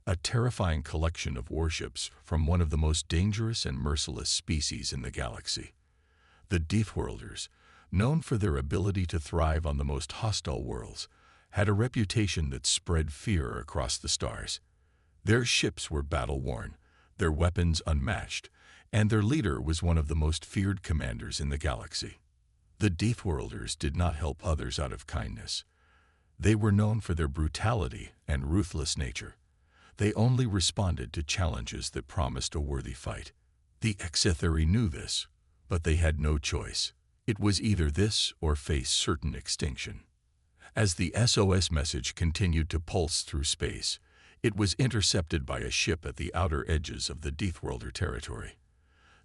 Speaker 1: a terrifying collection of warships from one of the most dangerous and merciless species in the galaxy. The Deathworlders, known for their ability to thrive on the most hostile worlds, had a reputation that spread fear across the stars. Their ships were battle-worn, their weapons unmatched, and their leader was one of the most feared commanders in the galaxy. The Deathworlders did not help others out of kindness. They were known for their brutality and ruthless nature. They only responded to challenges that promised a worthy fight. The HFY knew this, but they had no choice. It was either this or face certain extinction. As the SOS message continued to pulse through space, it was intercepted by a ship at the outer edges of the Deathworlder territory.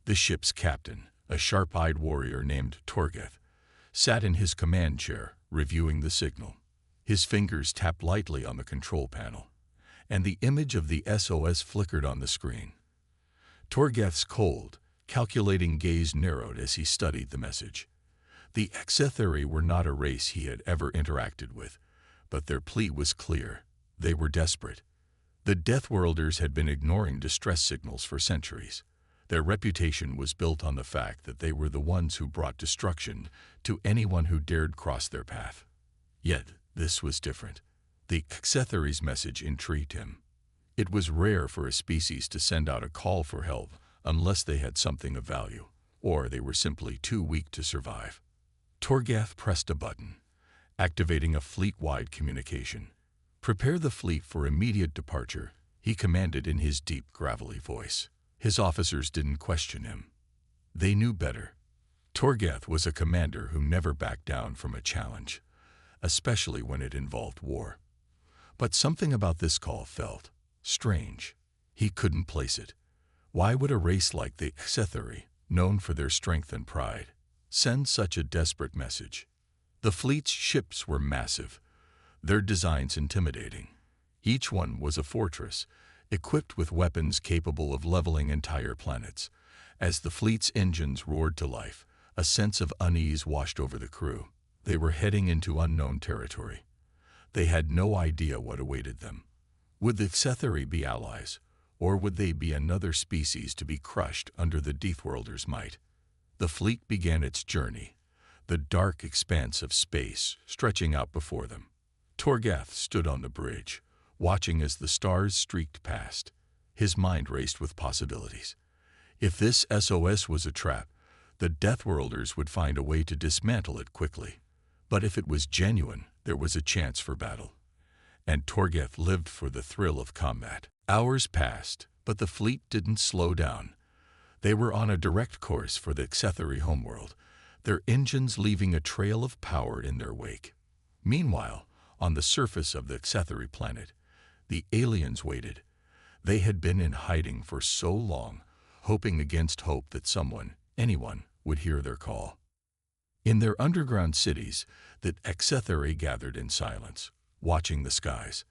Speaker 1: The ship's captain, a sharp-eyed warrior named Torgeth, sat in his command chair, reviewing the signal. His fingers tapped lightly on the control panel, and the image of the SOS flickered on the screen. Torgeth's cold, calculating gaze narrowed as he studied the message. The HFY were not a race he had ever interacted with, but their plea was clear. They were desperate. The Deathworlders had been ignoring distress signals for centuries. Their reputation was built on the fact that they were the ones who brought destruction to anyone who dared cross their path. Yet, this was different. The HFY's message intrigued him. It was rare for a species to send out a call for help unless they had something of value, or they were simply too weak to survive. Torgeth pressed a button, activating a fleet-wide communication. "Prepare the fleet for immediate departure," he commanded in his deep, gravelly voice. His officers didn't question him. They knew better. Torgheth was a commander who never backed down from a challenge, especially when it involved war. But something about this call felt strange. He couldn't place it. Why would a race like the Xetheri, known for their strength and pride, send such a desperate message? The fleet's ships were massive, their designs intimidating. Each one was a fortress, equipped with weapons capable of leveling entire planets. As the fleet's engines roared to life, a sense of unease washed over the crew. They were heading into unknown territory. They had no idea what awaited them. Would the Xetheri be allies, or would they be another species to be crushed under the Deathworlders' might? The fleet began its journey, the dark expanse of space stretching out before them. Torgheth stood on the bridge, watching as the stars streaked past. His mind raced with possibilities. If this SOS was a trap, the Deathworlders would find a way to dismantle it quickly. But if it was genuine, there was a chance for battle. And Torgheth lived for the thrill of combat. Hours passed, but the fleet didn't slow down. They were on a direct course for the Xetheri homeworld, their engines leaving a trail of power in their wake. Meanwhile, on the surface of the Xetheri planet, the aliens waited. They had been in hiding for so long, hoping against hope that someone, anyone, would hear their call. In their underground cities, the Xetheri gathered in silence, watching the skies.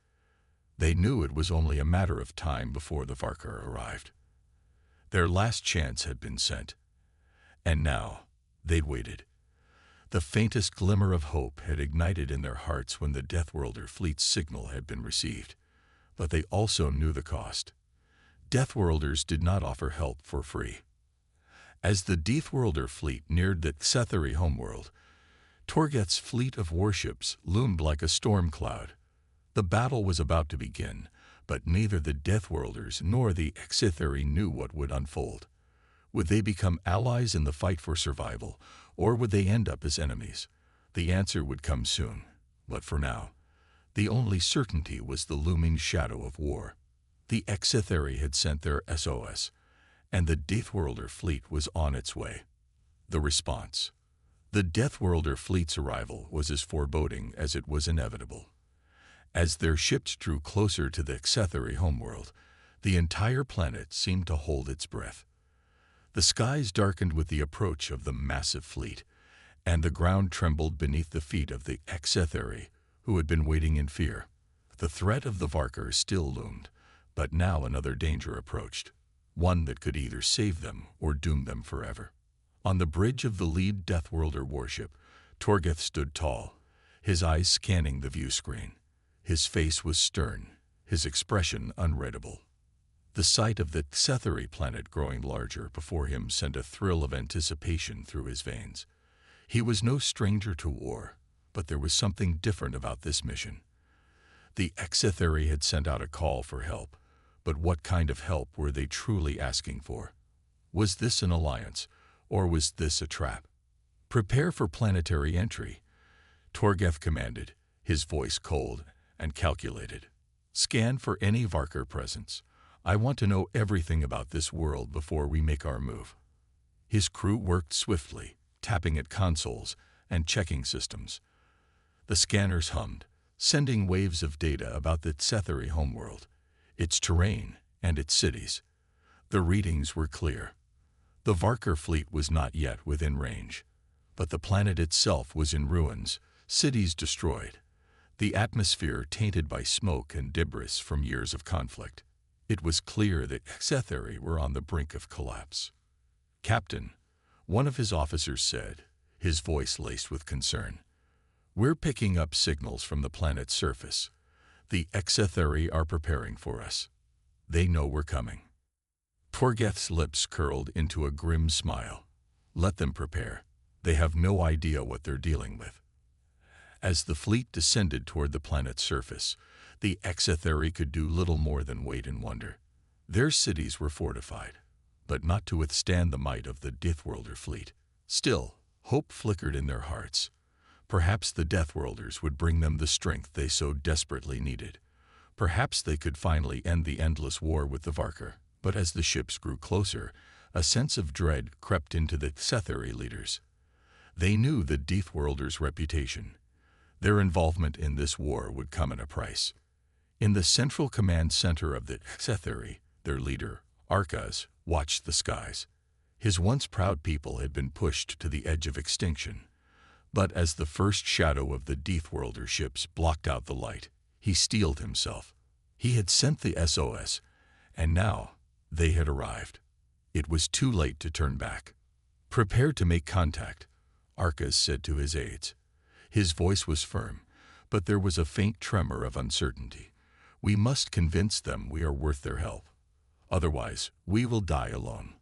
Speaker 1: They knew it was only a matter of time before the Varkar arrived. Their last chance had been sent, and now they'd waited. The faintest glimmer of hope had ignited in their hearts when the Deathworlder fleet's signal had been received, but they also knew the cost. Deathworlders did not offer help for free. As the Deathworlder fleet neared the Xetheri homeworld, Torgheth's fleet of warships loomed like a storm cloud. The battle was about to begin, but neither the Deathworlders nor the Xetheri knew what would unfold. Would they become allies in the fight for survival, or would they end up as enemies? The answer would come soon, but for now, the only certainty was the looming shadow of war. The Xetheri had sent their SOS, and the Deathworlder fleet was on its way. The response. The Deathworlder fleet's arrival was as foreboding as it was inevitable. As their ships drew closer to the Xetheri homeworld, the entire planet seemed to hold its breath. The skies darkened with the approach of the massive fleet, and the ground trembled beneath the feet of the Xetheri, who had been waiting in fear. The threat of the Varkar still loomed, but now another danger approached, one that could either save them or doom them forever. On the bridge of the lead Deathworlder warship, Torgheth stood tall, his eyes scanning the view screen. His face was stern, his expression unreadable. The sight of the Xetheri planet growing larger before him sent a thrill of anticipation through his veins. He was no stranger to war, but there was something different about this mission. The Xetheri had sent out a call for help, but what kind of help were they truly asking for? Was this an alliance, or was this a trap? Prepare for planetary entry, Torgheth commanded, his voice cold and calculated. Scan for any Varkar presence. I want to know everything about this world before we make our move. His crew worked swiftly, tapping at consoles and checking systems. The scanners hummed, sending waves of data about the Xetheri homeworld, its terrain, and its cities. The readings were clear. The Varkar fleet was not yet within range, but the planet itself was in ruins, cities destroyed, the atmosphere tainted by smoke and debris from years of conflict. It was clear that Xetheri were on the brink of collapse. "Captain," one of his officers said, his voice laced with concern, "we're picking up signals from the planet's surface. The Xetheri are preparing for us. They know we're coming." Torgheth's lips curled into a grim smile. Let them prepare. They have no idea what they're dealing with. As the fleet descended toward the planet's surface, the Xetheri could do little more than wait and wonder. Their cities were fortified, but not to withstand the might of the Deathworlder fleet. Still, hope flickered in their hearts. Perhaps the Deathworlders would bring them the strength they so desperately needed. Perhaps they could finally end the endless war with the Varkar. But as the ships grew closer, a sense of dread crept into the Setheri leaders. They knew the Deathworlders' reputation. Their involvement in this war would come at a price. In the central command center of the Setheri, their leader, Orcs, watched the skies. His once proud people had been pushed to the edge of extinction. But as the first shadow of the Deathworlder ships blocked out the light, he steeled himself. He had sent the SOS, and now they had arrived. It was too late to turn back. "Prepare to make contact," Orcs said to his aides. His voice was firm, but there was a faint tremor of uncertainty. "We must convince them we are worth their help. Otherwise, we will die alone."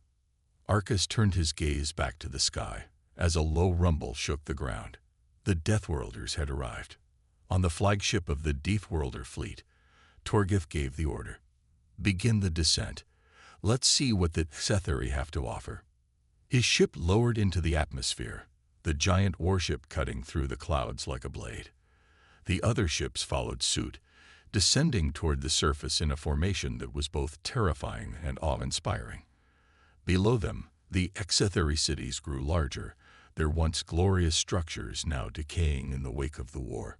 Speaker 1: Orcs turned his gaze back to the sky as a low rumble shook the ground. The Deathworlders had arrived. On the flagship of the Deathworlder fleet, Torgith gave the order. "Begin the descent. Let's see what the Setheri have to offer." His ship lowered into the atmosphere, the giant warship cutting through the clouds like a blade. The other ships followed suit, descending toward the surface in a formation that was both terrifying and awe-inspiring. Below them, the Setheri cities grew larger, their once glorious structures now decaying in the wake of the war.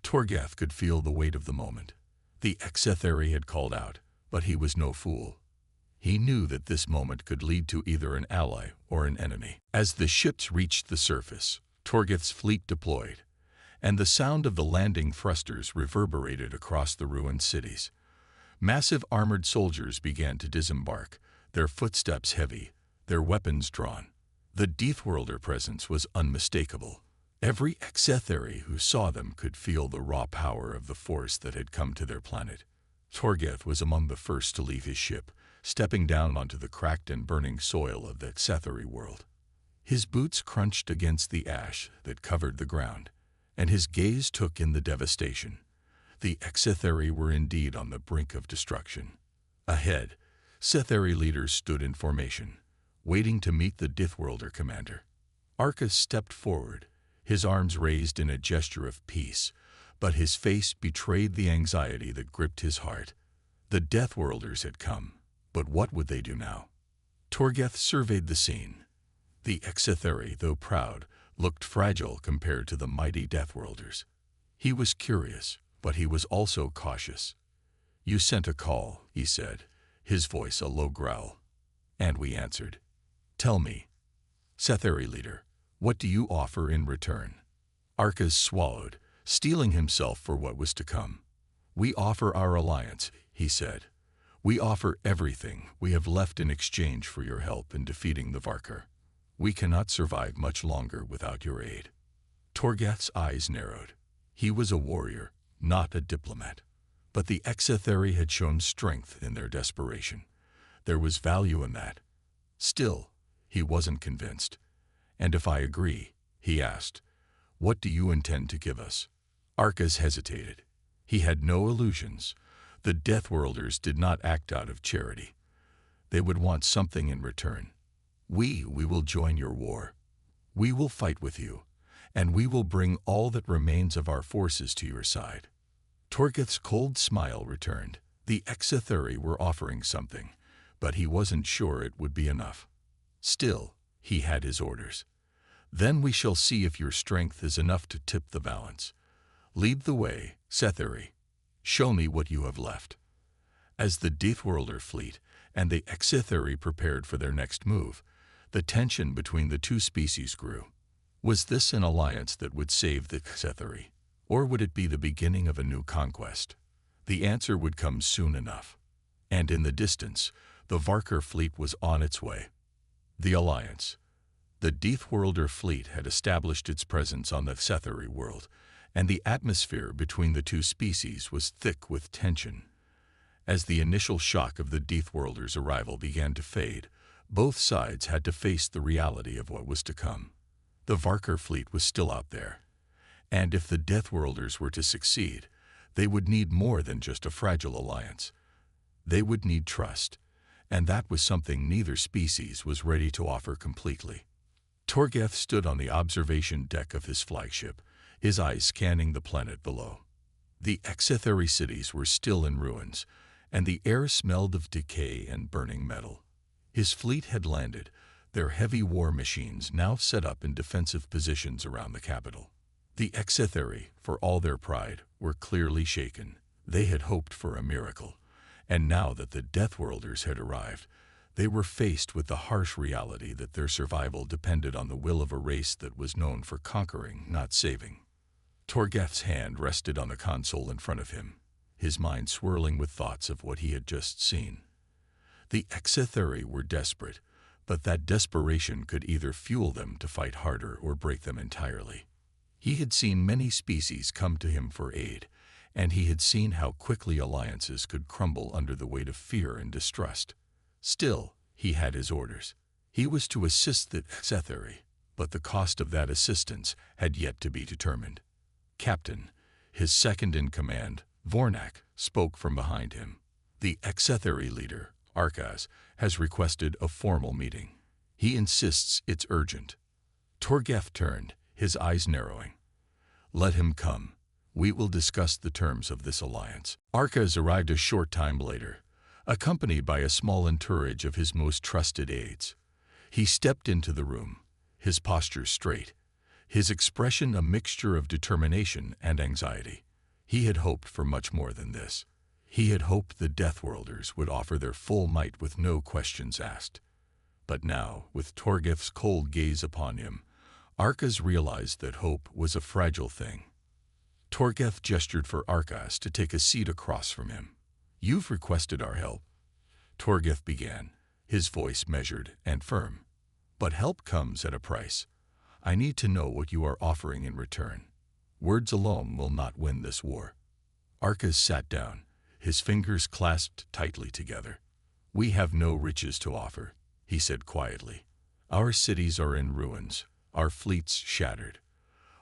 Speaker 1: Torgeth could feel the weight of the moment. The Setheri had called out, but he was no fool. He knew that this moment could lead to either an ally or an enemy. As the ships reached the surface, Torgeth's fleet deployed, and the sound of the landing thrusters reverberated across the ruined cities. Massive armored soldiers began to disembark, their footsteps heavy, their weapons drawn. The Deathworlder presence was unmistakable. Every Setheri who saw them could feel the raw power of the force that had come to their planet. Torgeth was among the first to leave his ship, stepping down onto the cracked and burning soil of the Setheri world. His boots crunched against the ash that covered the ground, and his gaze took in the devastation. The Setheri were indeed on the brink of destruction. Ahead, Setheri leaders stood in formation, waiting to meet the Deathworlder commander. Orcs stepped forward, his arms raised in a gesture of peace, but his face betrayed the anxiety that gripped his heart. The Deathworlders had come, but what would they do now? Torgeth surveyed the scene. The Setheri, though proud, looked fragile compared to the mighty Deathworlders. He was curious, but he was also cautious. "You sent a call," he said, his voice a low growl. "And we answered. Tell me, Setheri leader, what do you offer in return?" Orcs swallowed, steeling himself for what was to come. "We offer our alliance," he said. "We offer everything we have left in exchange for your help in defeating the Varkar. We cannot survive much longer without your aid." Torgeth's eyes narrowed. He was a warrior, not a diplomat. But the Setheri had shown strength in their desperation. There was value in that. Still, he wasn't convinced. "And if I agree," he asked, "what do you intend to give us?" Orcs hesitated. He had no illusions. The Deathworlders did not act out of charity. They would want something in return. We will join your war. We will fight with you, and we will bring all that remains of our forces to your side." Torgeth's cold smile returned. The Setheri were offering something, but he wasn't sure it would be enough. Still, he had his orders. "Then we shall see if your strength is enough to tip the balance. Lead the way, Setheri. Show me what you have left." As the Deathworlder fleet and the Setheri prepared for their next move, the tension between the two species grew. Was this an alliance that would save the Setheri, or would it be the beginning of a new conquest? The answer would come soon enough. And in the distance, the Varkar fleet was on its way. The alliance. The Deathworlder fleet had established its presence on the Setheri world, and the atmosphere between the two species was thick with tension. As the initial shock of the Deathworlders' arrival began to fade, both sides had to face the reality of what was to come. The Varkar fleet was still out there, and if the Deathworlders were to succeed, they would need more than just a fragile alliance. They would need trust, and that was something neither species was ready to offer completely. Torgeth stood on the observation deck of his flagship, his eyes scanning the planet below. The Exetheri cities were still in ruins, and the air smelled of decay and burning metal. His fleet had landed, their heavy war machines now set up in defensive positions around the capital. The Exetheri, for all their pride, were clearly shaken. They had hoped for a miracle, and now that the Deathworlders had arrived, they were faced with the harsh reality that their survival depended on the will of a race that was known for conquering, not saving. Torgeth's hand rested on the console in front of him, his mind swirling with thoughts of what he had just seen. The Exetheri were desperate, but that desperation could either fuel them to fight harder or break them entirely. He had seen many species come to him for aid, and he had seen how quickly alliances could crumble under the weight of fear and distrust. Still, he had his orders. He was to assist the Exetheri, but the cost of that assistance had yet to be determined. Captain, his second-in-command, Vornak, spoke from behind him. The Exetheri leader, Arcas, has requested a formal meeting. He insists it's urgent. Torgeth turned, his eyes narrowing. Let him come. We will discuss the terms of this alliance. Arcas arrived a short time later, accompanied by a small entourage of his most trusted aides. He stepped into the room, his posture straight, his expression a mixture of determination and anxiety. He had hoped for much more than this. He had hoped the Deathworlders would offer their full might with no questions asked. But now, with Torgeth's cold gaze upon him, Arcas realized that hope was a fragile thing. Torgeth gestured for Arcas to take a seat across from him. You've requested our help. Torgeth began, his voice measured and firm. But help comes at a price. I need to know what you are offering in return. Words alone will not win this war. Arcas sat down, his fingers clasped tightly together. We have no riches to offer, he said quietly. Our cities are in ruins, our fleets shattered.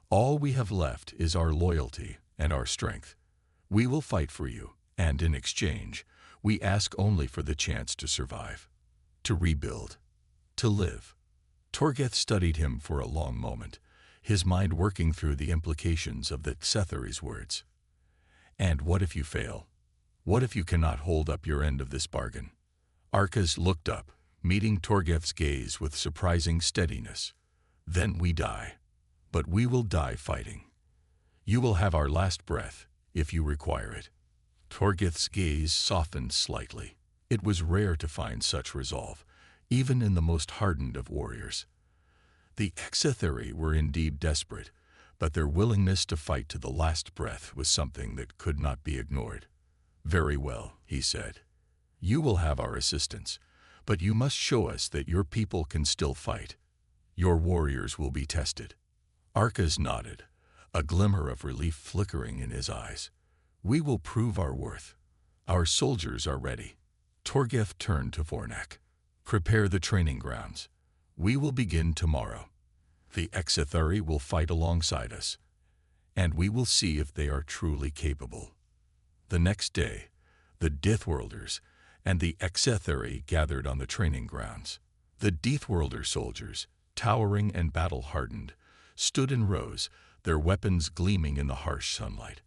Speaker 1: All we have left is our loyalty and our strength. We will fight for you, and in exchange, we ask only for the chance to survive, to rebuild, to live. Torgeth studied him for a long moment, his mind working through the implications of the Exetheri's words. And what if you fail? What if you cannot hold up your end of this bargain? Arcas looked up, meeting Torgeth's gaze with surprising steadiness. Then we die. But we will die fighting. You will have our last breath, if you require it. Torgeth's gaze softened slightly. It was rare to find such resolve, even in the most hardened of warriors. The Exetheri were indeed desperate, but their willingness to fight to the last breath was something that could not be ignored. Very well, he said. You will have our assistance, but you must show us that your people can still fight. Your warriors will be tested. Arcas nodded, a glimmer of relief flickering in his eyes. We will prove our worth. Our soldiers are ready. Torgeth turned to Vornak. Prepare the training grounds. We will begin tomorrow. The Exetheri will fight alongside us, and we will see if they are truly capable. The next day, the Deathworlders and the Exetheri gathered on the training grounds. The Deathworlder soldiers, towering and battle-hardened, stood in rows, their weapons gleaming in the harsh sunlight.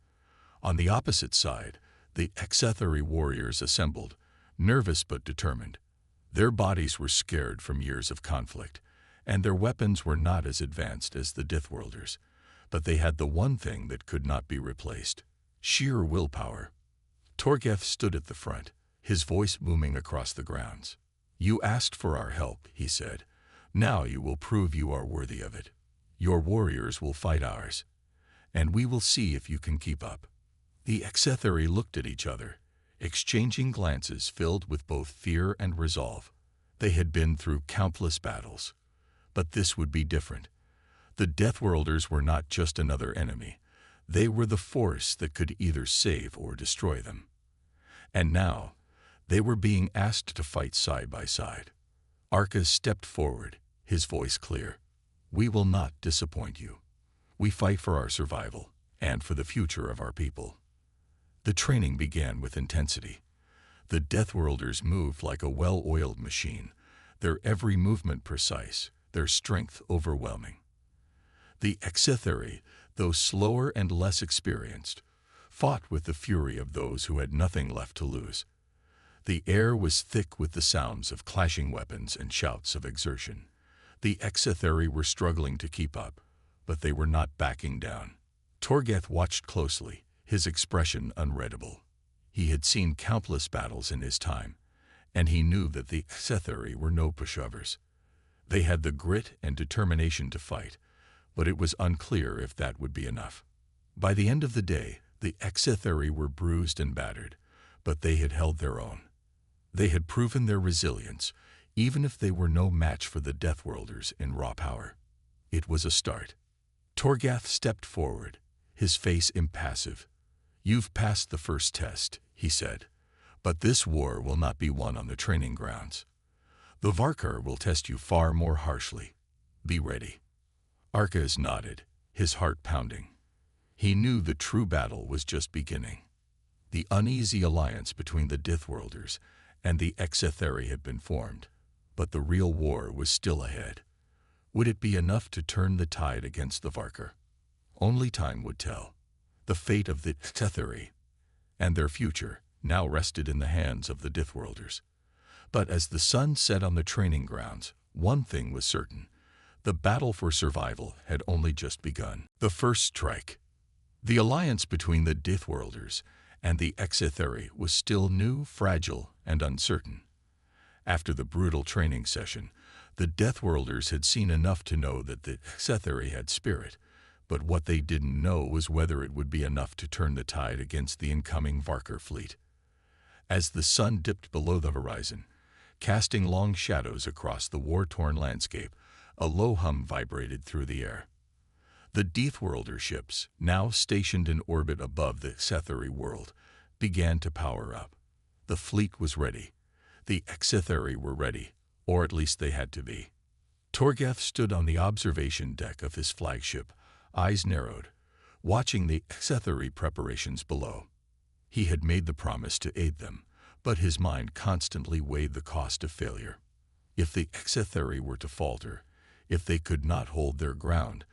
Speaker 1: On the opposite side, the Exetheri warriors assembled, nervous but determined. Their bodies were scared from years of conflict, and their weapons were not as advanced as the Deathworlders, but they had the one thing that could not be replaced: sheer willpower. Torgeth stood at the front, his voice booming across the grounds. You asked for our help, he said. Now you will prove you are worthy of it. Your warriors will fight ours, and we will see if you can keep up. The Exetheri looked at each other, exchanging glances filled with both fear and resolve. They had been through countless battles, but this would be different. The Deathworlders were not just another enemy. They were the force that could either save or destroy them. And now, they were being asked to fight side by side. Arcas stepped forward, his voice clear. We will not disappoint you. We fight for our survival and for the future of our people. The training began with intensity. The Deathworlders moved like a well-oiled machine, their every movement precise, their strength overwhelming. The Exetheri, though slower and less experienced, fought with the fury of those who had nothing left to lose. The air was thick with the sounds of clashing weapons and shouts of exertion. The Exetheri were struggling to keep up, but they were not backing down. Torgheth watched closely, his expression unreadable. He had seen countless battles in his time, and he knew that the Exetheri were no pushovers. They had the grit and determination to fight, but it was unclear if that would be enough. By the end of the day, the Exetheri were bruised and battered, but they had held their own. They had proven their resilience, even if they were no match for the Deathworlders in raw power. It was a start. Torgheth stepped forward, his face impassive. "You've passed the first test," he said, "but this war will not be won on the training grounds. The Varkar will test you far more harshly. Be ready." Arcas nodded, his heart pounding. He knew the true battle was just beginning. The uneasy alliance between the Deathworlders and the Exetheri had been formed, but the real war was still ahead. Would it be enough to turn the tide against the Varkar? Only time would tell. The fate of the Exetheri and their future now rested in the hands of the Deathworlders. But as the sun set on the training grounds, one thing was certain. The battle for survival had only just begun. The first strike. The alliance between the Deathworlders and the Exetheri was still new, fragile, and uncertain. After the brutal training session, the Deathworlders had seen enough to know that the Exetheri had spirit, but what they didn't know was whether it would be enough to turn the tide against the incoming Varkar fleet. As the sun dipped below the horizon, casting long shadows across the war-torn landscape, a low hum vibrated through the air. The Deathworlder ships, now stationed in orbit above the Exetheri world, began to power up. The fleet was ready. The Exetheri were ready, or at least they had to be. Torgheth stood on the observation deck of his flagship, eyes narrowed, watching the Exetheri preparations below. He had made the promise to aid them, but his mind constantly weighed the cost of failure. If the Exetheri were to falter, if they could not hold their ground,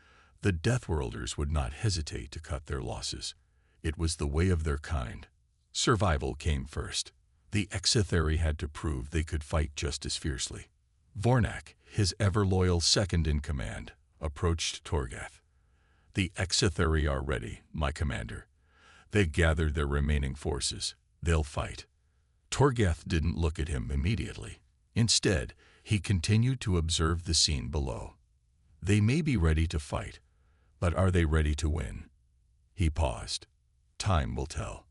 Speaker 1: the Deathworlders would not hesitate to cut their losses. It was the way of their kind. Survival came first. The Exetheri had to prove they could fight just as fiercely. Vornak, his ever-loyal second-in-command, approached Torgheth. "The Exetheri are ready, my commander. They gathered their remaining forces. They'll fight." Torgheth didn't look at him immediately. Instead, he continued to observe the scene below. "They may be ready to fight, but are they ready to win?" He paused. Time will tell.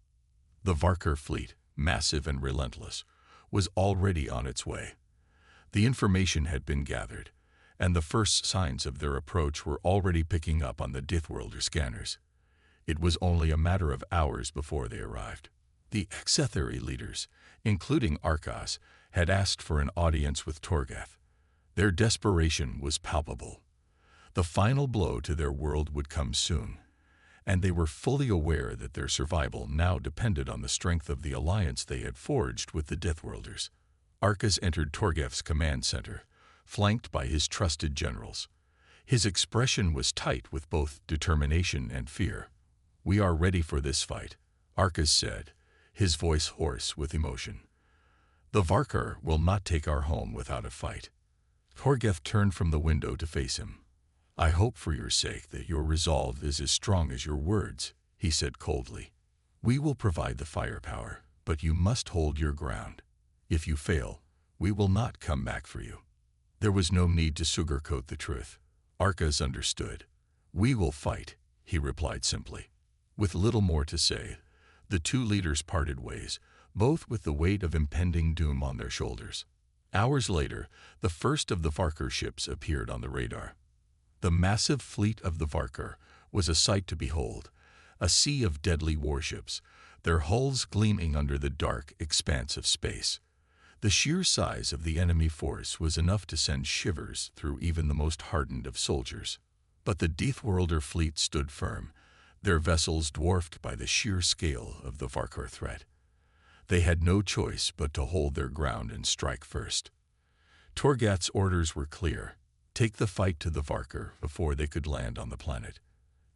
Speaker 1: The Varkar fleet, massive and relentless, was already on its way. The information had been gathered, and the first signs of their approach were already picking up on the Deathworlder scanners. It was only a matter of hours before they arrived. The Exetheri leaders, including Arcas, had asked for an audience with Torgheth. Their desperation was palpable. The final blow to their world would come soon, and they were fully aware that their survival now depended on the strength of the alliance they had forged with the Deathworlders. Arcas entered Torgheth's command center, flanked by his trusted generals. His expression was tight with both determination and fear. "We are ready for this fight," Arcas said, his voice hoarse with emotion. "The Varkar will not take our home without a fight." Torgheth turned from the window to face him. "I hope for your sake that your resolve is as strong as your words," he said coldly. "We will provide the firepower, but you must hold your ground. If you fail, we will not come back for you." There was no need to sugarcoat the truth. Arcas understood. "We will fight," he replied simply. With little more to say, the two leaders parted ways, both with the weight of impending doom on their shoulders. Hours later, the first of the Varkar ships appeared on the radar. The massive fleet of the Varkar was a sight to behold, a sea of deadly warships, their hulls gleaming under the dark expanse of space. The sheer size of the enemy force was enough to send shivers through even the most hardened of soldiers. But the Deathworlder fleet stood firm, their vessels dwarfed by the sheer scale of the Varkar threat. They had no choice but to hold their ground and strike first. Torgheth's orders were clear: take the fight to the Varkar before they could land on the planet.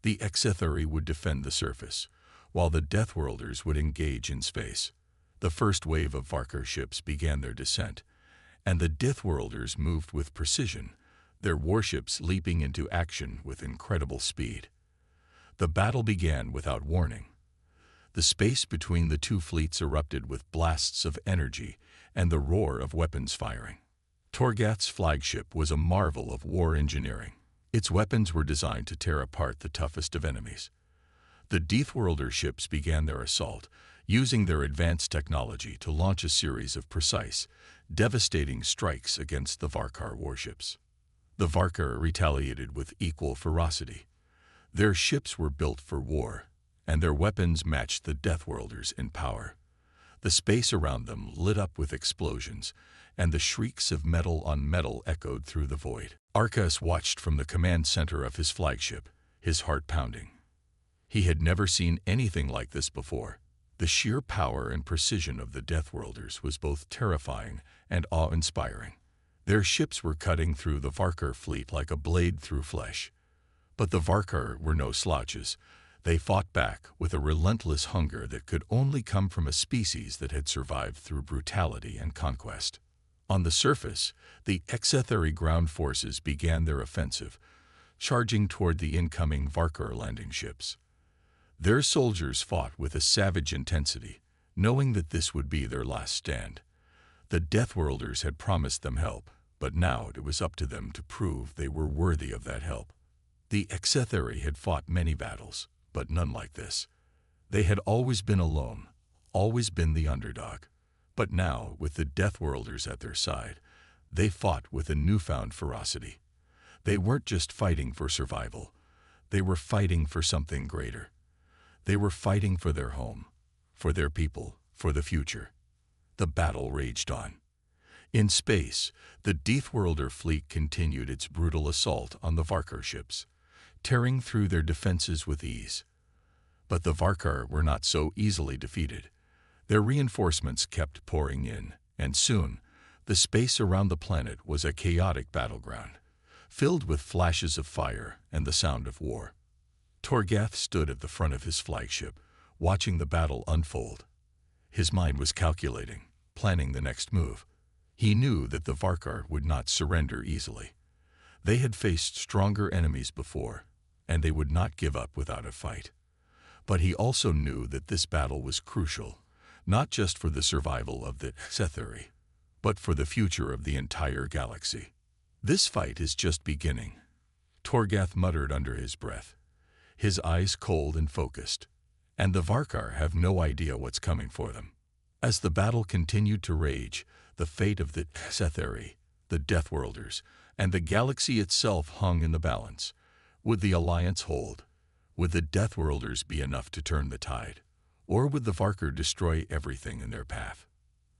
Speaker 1: The Exetheri would defend the surface, while the Deathworlders would engage in space. The first wave of Varkar ships began their descent, and the Deathworlders moved with precision, their warships leaping into action with incredible speed. The battle began without warning. The space between the two fleets erupted with blasts of energy and the roar of weapons firing. Torgath's flagship was a marvel of war engineering. Its weapons were designed to tear apart the toughest of enemies. The Deathworlder ships began their assault, using their advanced technology to launch a series of precise, devastating strikes against the Varkar warships. The Varkar retaliated with equal ferocity. Their ships were built for war, and their weapons matched the Deathworlders in power. The space around them lit up with explosions, and the shrieks of metal on metal echoed through the void. Arcas watched from the command center of his flagship, his heart pounding. He had never seen anything like this before. The sheer power and precision of the Deathworlders was both terrifying and awe-inspiring. Their ships were cutting through the Varkar fleet like a blade through flesh. But the Varkar were no slouches. They fought back with a relentless hunger that could only come from a species that had survived through brutality and conquest. On the surface, the Exetheri ground forces began their offensive, charging toward the incoming Varkar landing ships. Their soldiers fought with a savage intensity, knowing that this would be their last stand. The Deathworlders had promised them help, but now it was up to them to prove they were worthy of that help. The Exetheri had fought many battles, but none like this. They had always been alone, always been the underdog. But now, with the Deathworlders at their side, they fought with a newfound ferocity. They weren't just fighting for survival. They were fighting for something greater. They were fighting for their home, for their people, for the future. The battle raged on. In space, the Deathworlder fleet continued its brutal assault on the Varkar ships, tearing through their defenses with ease. But the Varkar were not so easily defeated. Their reinforcements kept pouring in, and soon, the space around the planet was a chaotic battleground, filled with flashes of fire and the sound of war. Torgath stood at the front of his flagship, watching the battle unfold. His mind was calculating, planning the next move. He knew that the Varkar would not surrender easily. They had faced stronger enemies before, and they would not give up without a fight. But he also knew that this battle was crucial, not just for the survival of the Exetheri, but for the future of the entire galaxy. "This fight is just beginning," Torgath muttered under his breath, his eyes cold and focused, "and the Varkar have no idea what's coming for them." As the battle continued to rage, the fate of the Exetheri, the Deathworlders, and the galaxy itself hung in the balance. Would the alliance hold? Would the Deathworlders be enough to turn the tide? Or would the Varkar destroy everything in their path?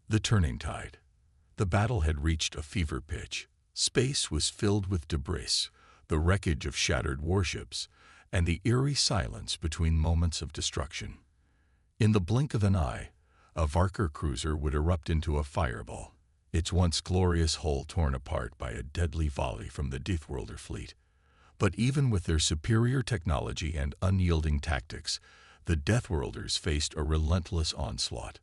Speaker 1: The turning tide. The battle had reached a fever pitch. Space was filled with debris, the wreckage of shattered warships, and the eerie silence between moments of destruction. In the blink of an eye, a Varkar cruiser would erupt into a fireball, its once glorious hull torn apart by a deadly volley from the Deathworlder fleet. But even with their superior technology and unyielding tactics, the Deathworlders faced a relentless onslaught.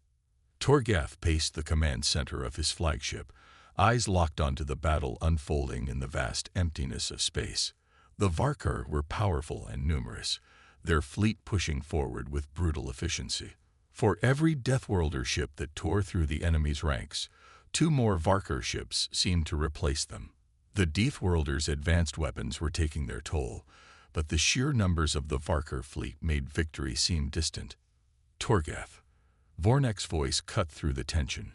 Speaker 1: Torgath paced the command center of his flagship, eyes locked onto the battle unfolding in the vast emptiness of space. The Varkar were powerful and numerous, their fleet pushing forward with brutal efficiency. For every Deathworlder ship that tore through the enemy's ranks, 2 more Varkar ships seemed to replace them. The Deathworlders' advanced weapons were taking their toll, but the sheer numbers of the Varkar fleet made victory seem distant. "Torgath." Vornek's voice cut through the tension,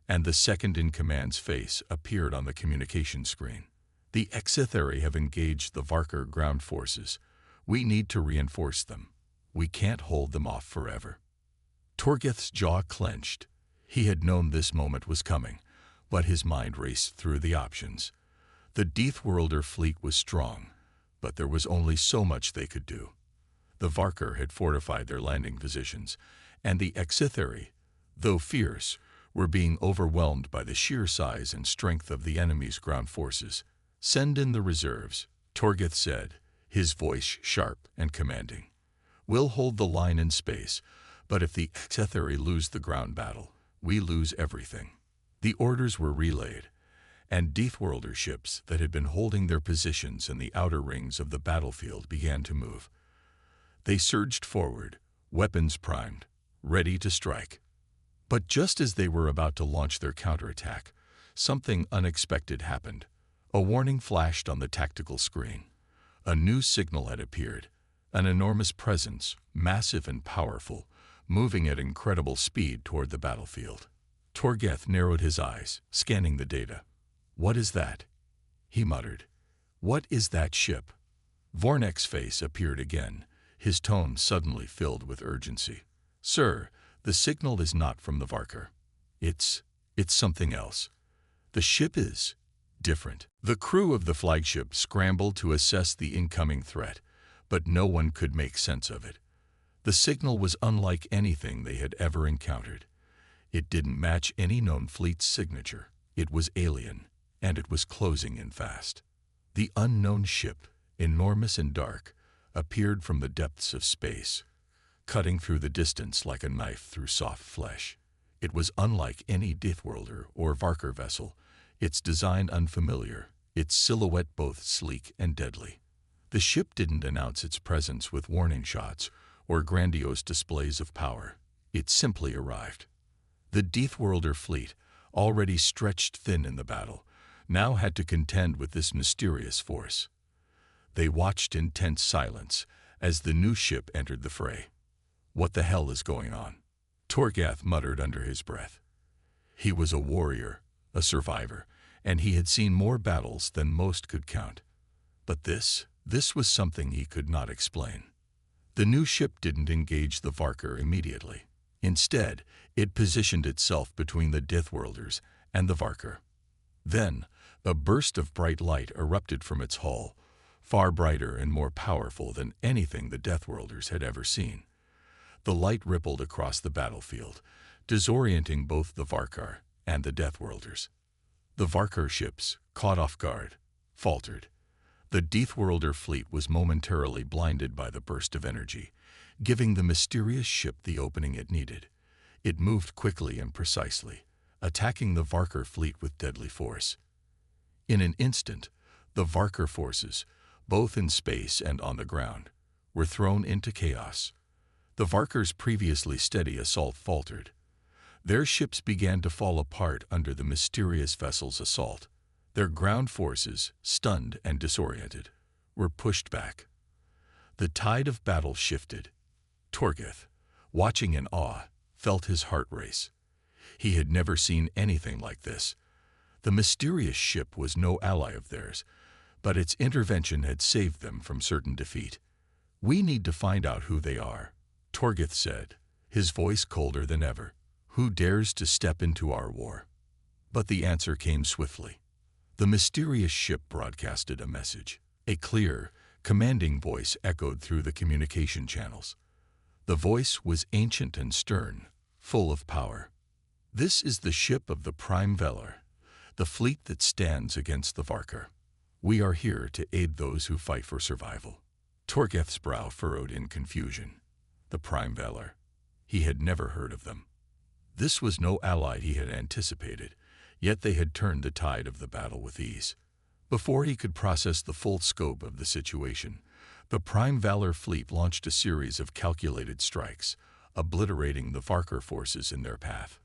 Speaker 1: and the second-in-command's face appeared on the communication screen. "The Exetheri have engaged the Varkar ground forces. We need to reinforce them. We can't hold them off forever." Torgath's jaw clenched. He had known this moment was coming, but his mind raced through the options. The Deathworlder fleet was strong, but there was only so much they could do. The Varkar had fortified their landing positions, and the Exetheri, though fierce, were being overwhelmed by the sheer size and strength of the enemy's ground forces. "Send in the reserves," Torgath said, his voice sharp and commanding. We'll hold the line in space, but if the HFY lose the ground battle, we lose everything." The orders were relayed, and Deathworlder ships that had been holding their positions in the outer rings of the battlefield began to move. They surged forward, weapons primed, ready to strike. But just as they were about to launch their counterattack, something unexpected happened. A warning flashed on the tactical screen. A new signal had appeared, an enormous presence, massive and powerful, moving at incredible speed toward the battlefield. Torgheth narrowed his eyes, scanning the data. "What is that?" he muttered. "What is that ship?" Vornek's face appeared again, his tone suddenly filled with urgency. "Sir, the signal is not from the Varkar. It's something else. The ship is different." The crew of the flagship scrambled to assess the incoming threat, but no one could make sense of it. The signal was unlike anything they had ever encountered. It didn't match any known fleet's signature. It was alien, and it was closing in fast. The unknown ship, enormous and dark, appeared from the depths of space, cutting through the distance like a knife through soft flesh. It was unlike any Deathworlder or Varkar vessel, its design unfamiliar, its silhouette both sleek and deadly. The ship didn't announce its presence with warning shots or grandiose displays of power. It simply arrived. The Deathworlder fleet, already stretched thin in the battle, now had to contend with this mysterious force. They watched in tense silence as the new ship entered the fray. "What the hell is going on?" Torgheth muttered under his breath. He was a warrior, a survivor, and he had seen more battles than most could count. But this was something he could not explain. The new ship didn't engage the Varkar immediately. Instead, it positioned itself between the Deathworlders and the Varkar. Then, a burst of bright light erupted from its hull, far brighter and more powerful than anything the Deathworlders had ever seen. The light rippled across the battlefield, disorienting both the Varkar and the Deathworlders. The Varkar ships, caught off guard, faltered. The Deathworlder fleet was momentarily blinded by the burst of energy, giving the mysterious ship the opening it needed. It moved quickly and precisely, attacking the Varkar fleet with deadly force. In an instant, the Varkar forces, both in space and on the ground, were thrown into chaos. The Varkar's previously steady assault faltered. Their ships began to fall apart under the mysterious vessel's assault. Their ground forces, stunned and disoriented, were pushed back. The tide of battle shifted. Torgheth, watching in awe, felt his heart race. He had never seen anything like this. The mysterious ship was no ally of theirs, but its intervention had saved them from certain defeat. "We need to find out who they are," Torgheth said, his voice colder than ever. "Who dares to step into our war?" But the answer came swiftly. The mysterious ship broadcasted a message. A clear, commanding voice echoed through the communication channels. The voice was ancient and stern, full of power. "This is the ship of the Prime Velar, the fleet that stands against the Varkar. We are here to aid those who fight for survival." Torgheth's brow furrowed in confusion. The Prime Velar. He had never heard of them. This was no ally he had anticipated, yet they had turned the tide of the battle with ease. Before he could process the full scope of the situation, the Prime Velar fleet launched a series of calculated strikes, obliterating the Varkar forces in their path.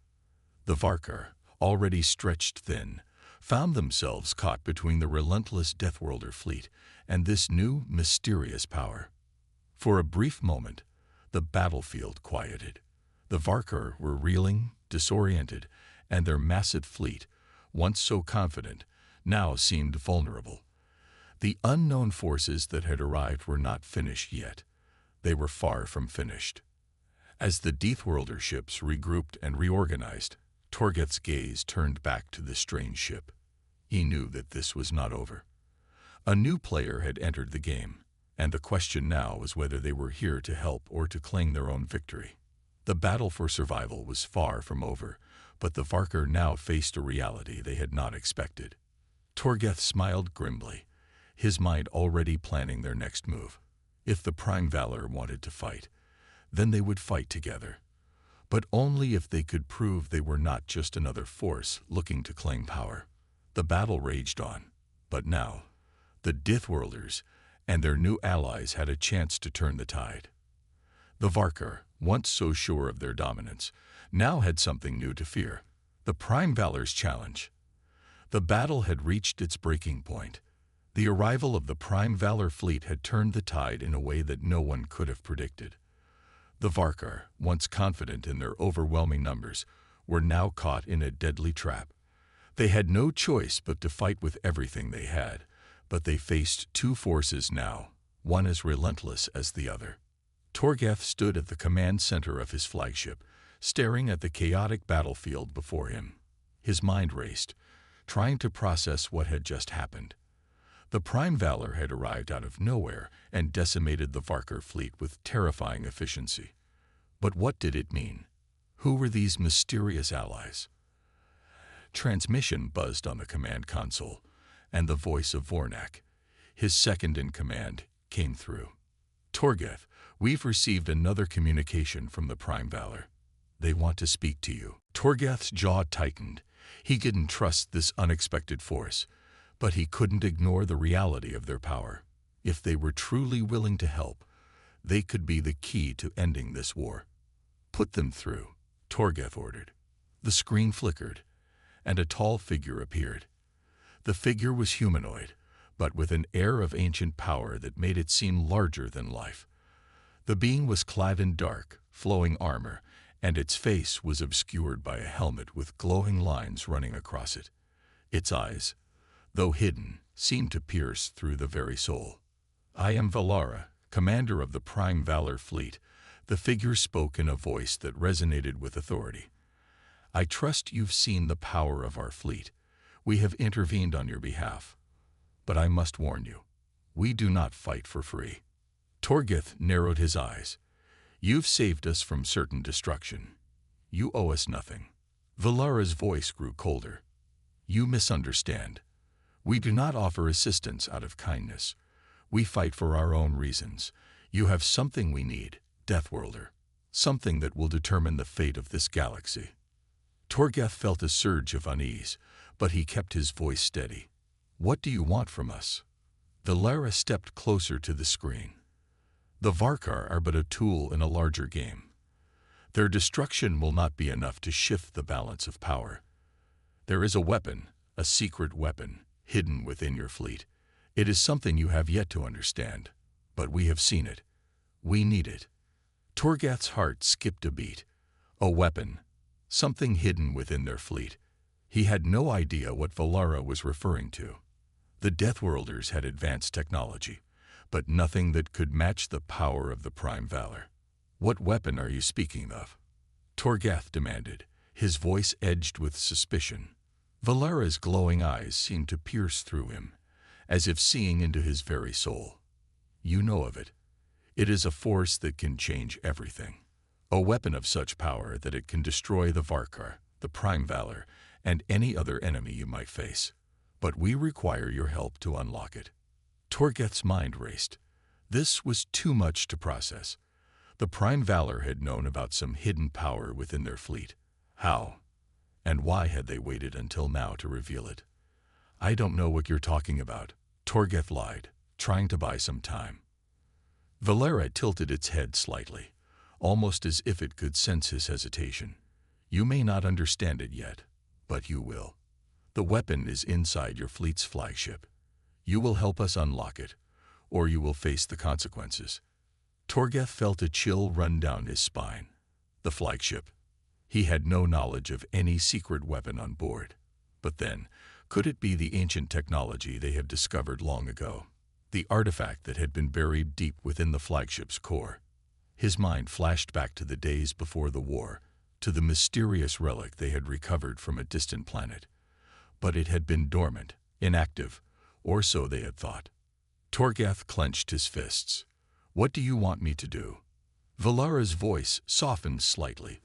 Speaker 1: The Varkar, already stretched thin, found themselves caught between the relentless Deathworlder fleet and this new, mysterious power. For a brief moment, the battlefield quieted. The Varkar were reeling, disoriented, and their massive fleet, once so confident, now seemed vulnerable. The unknown forces that had arrived were not finished yet. They were far from finished. As the Deathworlder ships regrouped and reorganized, Torgheth's gaze turned back to the strange ship. He knew that this was not over. A new player had entered the game, and the question now was whether they were here to help or to claim their own victory. The battle for survival was far from over, but the Varkar now faced a reality they had not expected. Torgheth smiled grimly, his mind already planning their next move. If the Prime Valor wanted to fight, then they would fight together. But only if they could prove they were not just another force looking to claim power. The battle raged on, but now, the Dithworlders and their new allies had a chance to turn the tide. The Varkar, once so sure of their dominance, now had something new to fear: the Prime Valor's challenge. The battle had reached its breaking point. The arrival of the Prime Valor fleet had turned the tide in a way that no one could have predicted. The Varkar, once confident in their overwhelming numbers, were now caught in a deadly trap. They had no choice but to fight with everything they had, but they faced two forces now, one as relentless as the other. Torgath stood at the command center of his flagship, staring at the chaotic battlefield before him. His mind raced, trying to process what had just happened. The Prime Valor had arrived out of nowhere and decimated the Varkar fleet with terrifying efficiency. But what did it mean? Who were these mysterious allies? Transmission buzzed on the command console, and the voice of Vornak, his second-in-command, came through. Torgath, we've received another communication from the Prime Valor. They want to speak to you. Torgath's jaw tightened. He didn't trust this unexpected force, but he couldn't ignore the reality of their power. If they were truly willing to help, they could be the key to ending this war. Put them through, Torgath ordered. The screen flickered, and a tall figure appeared. The figure was humanoid, but with an air of ancient power that made it seem larger than life. The being was clad in dark, flowing armor, and its face was obscured by a helmet with glowing lines running across it. Its eyes, though hidden, seemed to pierce through the very soul. I am Valara, commander of the Prime Valor fleet. The figure spoke in a voice that resonated with authority. I trust you've seen the power of our fleet. We have intervened on your behalf. But I must warn you, we do not fight for free. Torgath narrowed his eyes. You've saved us from certain destruction. You owe us nothing. Valara's voice grew colder. You misunderstand. We do not offer assistance out of kindness. We fight for our own reasons. You have something we need, Deathworlder. Something that will determine the fate of this galaxy. Torgath felt a surge of unease, but he kept his voice steady. What do you want from us? Valara stepped closer to the screen. The Varkar are but a tool in a larger game. Their destruction will not be enough to shift the balance of power. There is a weapon, a secret weapon, hidden within your fleet. It is something you have yet to understand, but we have seen it. We need it. Torgath's heart skipped a beat. A weapon, something hidden within their fleet. He had no idea what Valara was referring to. The Deathworlders had advanced technology, but nothing that could match the power of the Prime Valor. What weapon are you speaking of? Torgath demanded, his voice edged with suspicion. Valara's glowing eyes seemed to pierce through him, as if seeing into his very soul. You know of it. It is a force that can change everything. A weapon of such power that it can destroy the Varkar, the Prime Valor, and any other enemy you might face. But we require your help to unlock it. Torgath's mind raced. This was too much to process. The Prime Valor had known about some hidden power within their fleet. How? And why had they waited until now to reveal it? I don't know what you're talking about, Torgath lied, trying to buy some time. Valara tilted its head slightly, almost as if it could sense his hesitation. You may not understand it yet, but you will. The weapon is inside your fleet's flagship. You will help us unlock it, or you will face the consequences. Torgath felt a chill run down his spine. The flagship. He had no knowledge of any secret weapon on board. But then, could it be the ancient technology they had discovered long ago? The artifact that had been buried deep within the flagship's core? His mind flashed back to the days before the war, to the mysterious relic they had recovered from a distant planet. But it had been dormant, inactive, or so they had thought. Torgath clenched his fists. What do you want me to do? Valara's voice softened slightly,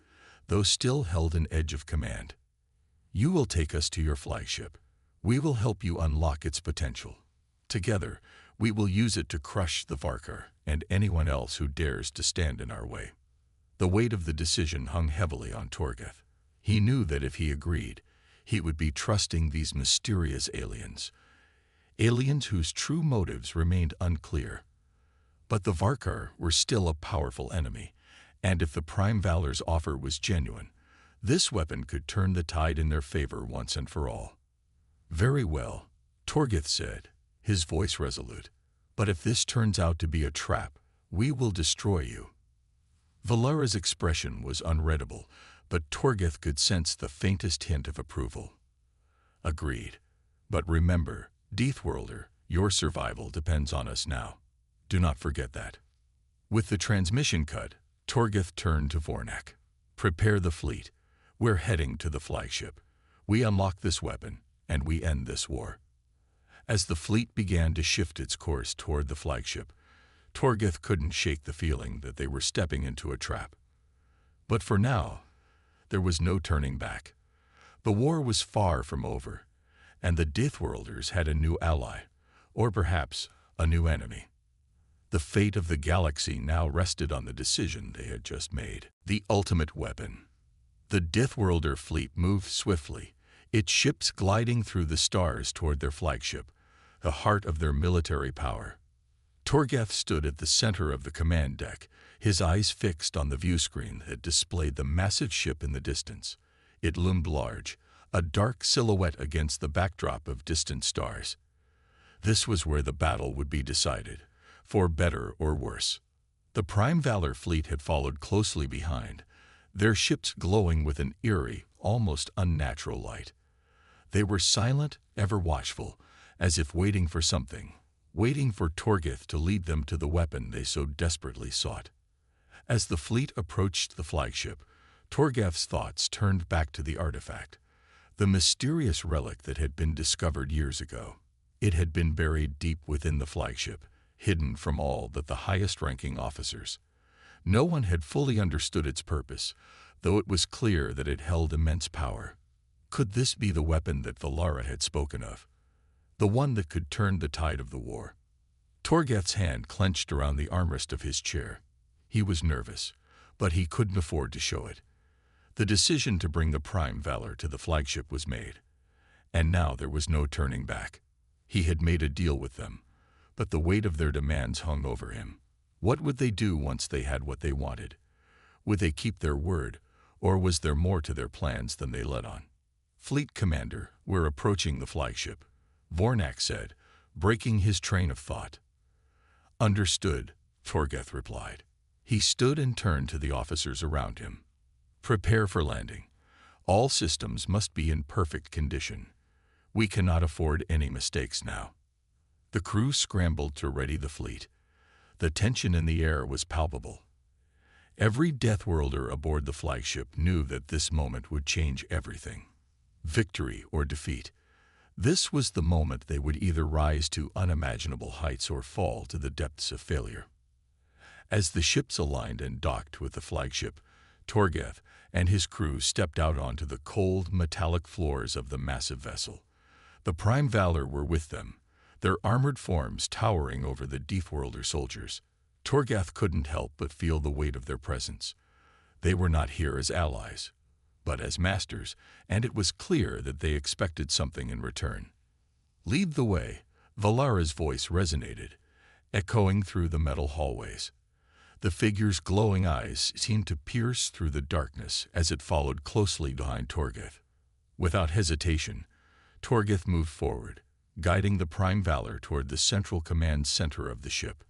Speaker 1: though still held an edge of command. You will take us to your flagship. We will help you unlock its potential. Together, We will use it to crush the Varkar and anyone else who dares to stand in our way." The weight of the decision hung heavily on Torgeth. He knew that if he agreed, he would be trusting these mysterious aliens whose true motives remained unclear. But the Varkar were still a powerful enemy, and if the Prime Valor's offer was genuine, this weapon could turn the tide in their favor once and for all. "Very well," Torgeth said, his voice resolute. "But if this turns out to be a trap, we will destroy you." Valara's expression was unreadable, but Torgeth could sense the faintest hint of approval. "Agreed. But remember, Deathworlder, your survival depends on us now. Do not forget that." With the transmission cut, Torgeth turned to Vornak. "Prepare the fleet. We're heading to the flagship. We unlock this weapon, and we end this war." As the fleet began to shift its course toward the flagship, Torgeth couldn't shake the feeling that they were stepping into a trap. But for now, there was no turning back. The war was far from over, and the Deathworlders had a new ally, or perhaps a new enemy. The fate of the galaxy now rested on the decision they had just made. The ultimate weapon. The Deathworlder fleet moved swiftly, its ships gliding through the stars toward their flagship, the heart of their military power. Torgeth stood at the center of the command deck, his eyes fixed on the viewscreen that displayed the massive ship in the distance. It loomed large, a dark silhouette against the backdrop of distant stars. This was where the battle would be decided, for better or worse. The Prime Valor fleet had followed closely behind, their ships glowing with an eerie, almost unnatural light. They were silent, ever watchful, as if waiting for something, waiting for Torgeth to lead them to the weapon they so desperately sought. As the fleet approached the flagship, Torgeth's thoughts turned back to the artifact, the mysterious relic that had been discovered years ago. It had been buried deep within the flagship, hidden from all but the highest-ranking officers. No one had fully understood its purpose, though it was clear that it held immense power. Could this be the weapon that Valara had spoken of? The one that could turn the tide of the war? Torgeth's hand clenched around the armrest of his chair. He was nervous, but he couldn't afford to show it. The decision to bring the Prime Valor to the flagship was made, and now there was no turning back. He had made a deal with them, but the weight of their demands hung over him. What would they do once they had what they wanted? Would they keep their word, or was there more to their plans than they let on? "Fleet Commander, we're approaching the flagship," Vornak said, breaking his train of thought. "Understood," Torgeth replied. He stood and turned to the officers around him. "Prepare for landing. All systems must be in perfect condition. We cannot afford any mistakes now." The crew scrambled to ready the fleet. The tension in the air was palpable. Every Deathworlder aboard the flagship knew that this moment would change everything. Victory or defeat. This was the moment they would either rise to unimaginable heights or fall to the depths of failure. As the ships aligned and docked with the flagship, Torgeth and his crew stepped out onto the cold, metallic floors of the massive vessel. The Prime Valor were with them, their armored forms towering over the Deathworlder soldiers. Torgeth couldn't help but feel the weight of their presence. They were not here as allies, but as masters, and it was clear that they expected something in return. "Lead the way," Valara's voice resonated, echoing through the metal hallways. The figure's glowing eyes seemed to pierce through the darkness as it followed closely behind Torgeth. Without hesitation, Torgeth moved forward, guiding the Prime Valor toward the central command center of the ship.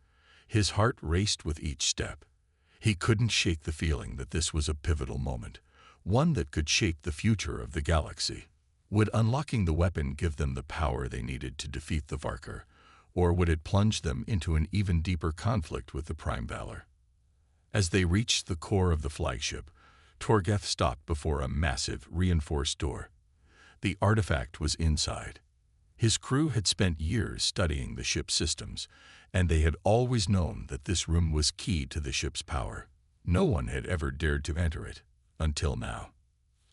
Speaker 1: His heart raced with each step. He couldn't shake the feeling that this was a pivotal moment, one that could shape the future of the galaxy. Would unlocking the weapon give them the power they needed to defeat the Varkar, or would it plunge them into an even deeper conflict with the Prime Valor? As they reached the core of the flagship, Torgeth stopped before a massive, reinforced door. The artifact was inside. His crew had spent years studying the ship's systems, and they had always known that this room was key to the ship's power. No one had ever dared to enter it, until now.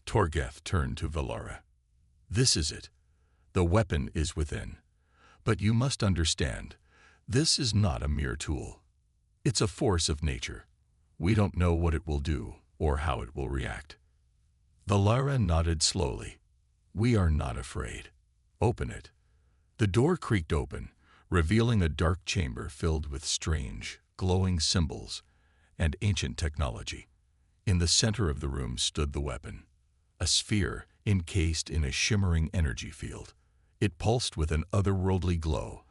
Speaker 1: Torgeth turned to Valara. "This is it. The weapon is within. But you must understand, This is not a mere tool. It's a force of nature. We don't know what it will do or how it will react. Valara nodded slowly. We are not afraid. Open it. The door creaked open, revealing a dark chamber filled with strange, glowing symbols and ancient technology. In the center of the room stood the weapon, a sphere encased in a shimmering energy field. It pulsed with an otherworldly glow,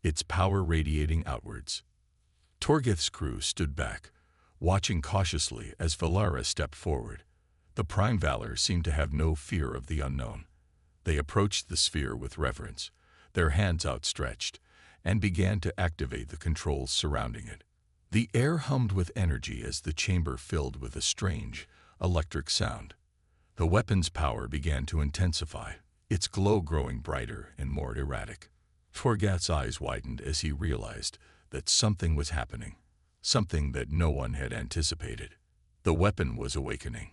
Speaker 1: its power radiating outwards. Torgeth's crew stood back, watching cautiously as Valara stepped forward. The Prime Valor seemed to have no fear of the unknown. They approached the sphere with reverence, their hands outstretched, and began to activate the controls surrounding it. The air hummed with energy as the chamber filled with a strange, electric sound. The weapon's power began to intensify, its glow growing brighter and more erratic. Torgath's eyes widened as he realized that something was happening, something that no one had anticipated. The weapon was awakening.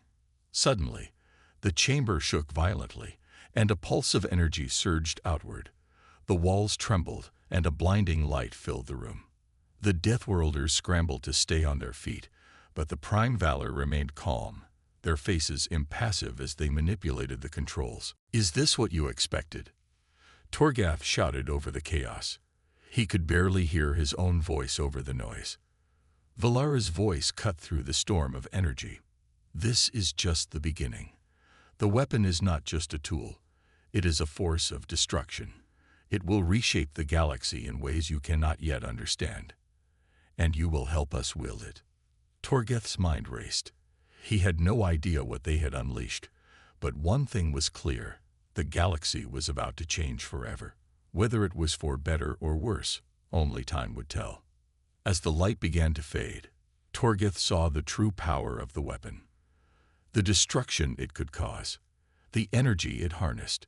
Speaker 1: Suddenly, the chamber shook violently, and a pulse of energy surged outward. The walls trembled, and a blinding light filled the room. The Deathworlders scrambled to stay on their feet, but the Prime Valor remained calm, their faces impassive as they manipulated the controls. Is this what you expected? Torgath shouted over the chaos. He could barely hear his own voice over the noise. Valara's voice cut through the storm of energy. This is just the beginning. The weapon is not just a tool. It is a force of destruction. It will reshape the galaxy in ways you cannot yet understand. And you will help us wield it. Torgeth's mind raced. He had no idea what they had unleashed, but one thing was clear. The galaxy was about to change forever. Whether it was for better or worse, only time would tell. As the light began to fade, Torgeth saw the true power of the weapon. The destruction it could cause, the energy it harnessed,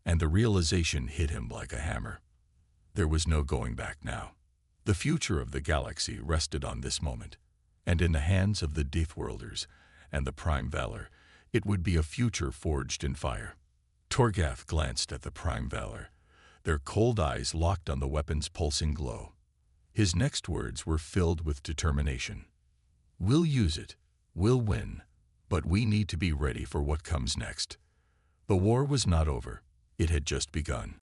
Speaker 1: and the realization hit him like a hammer. There was no going back now. The future of the galaxy rested on this moment, and in the hands of the Deathworlders and the Prime Valor, it would be a future forged in fire. Torgath glanced at the Prime Valor, their cold eyes locked on the weapon's pulsing glow. His next words were filled with determination. We'll use it, we'll win, but we need to be ready for what comes next. The war was not over, it had just begun.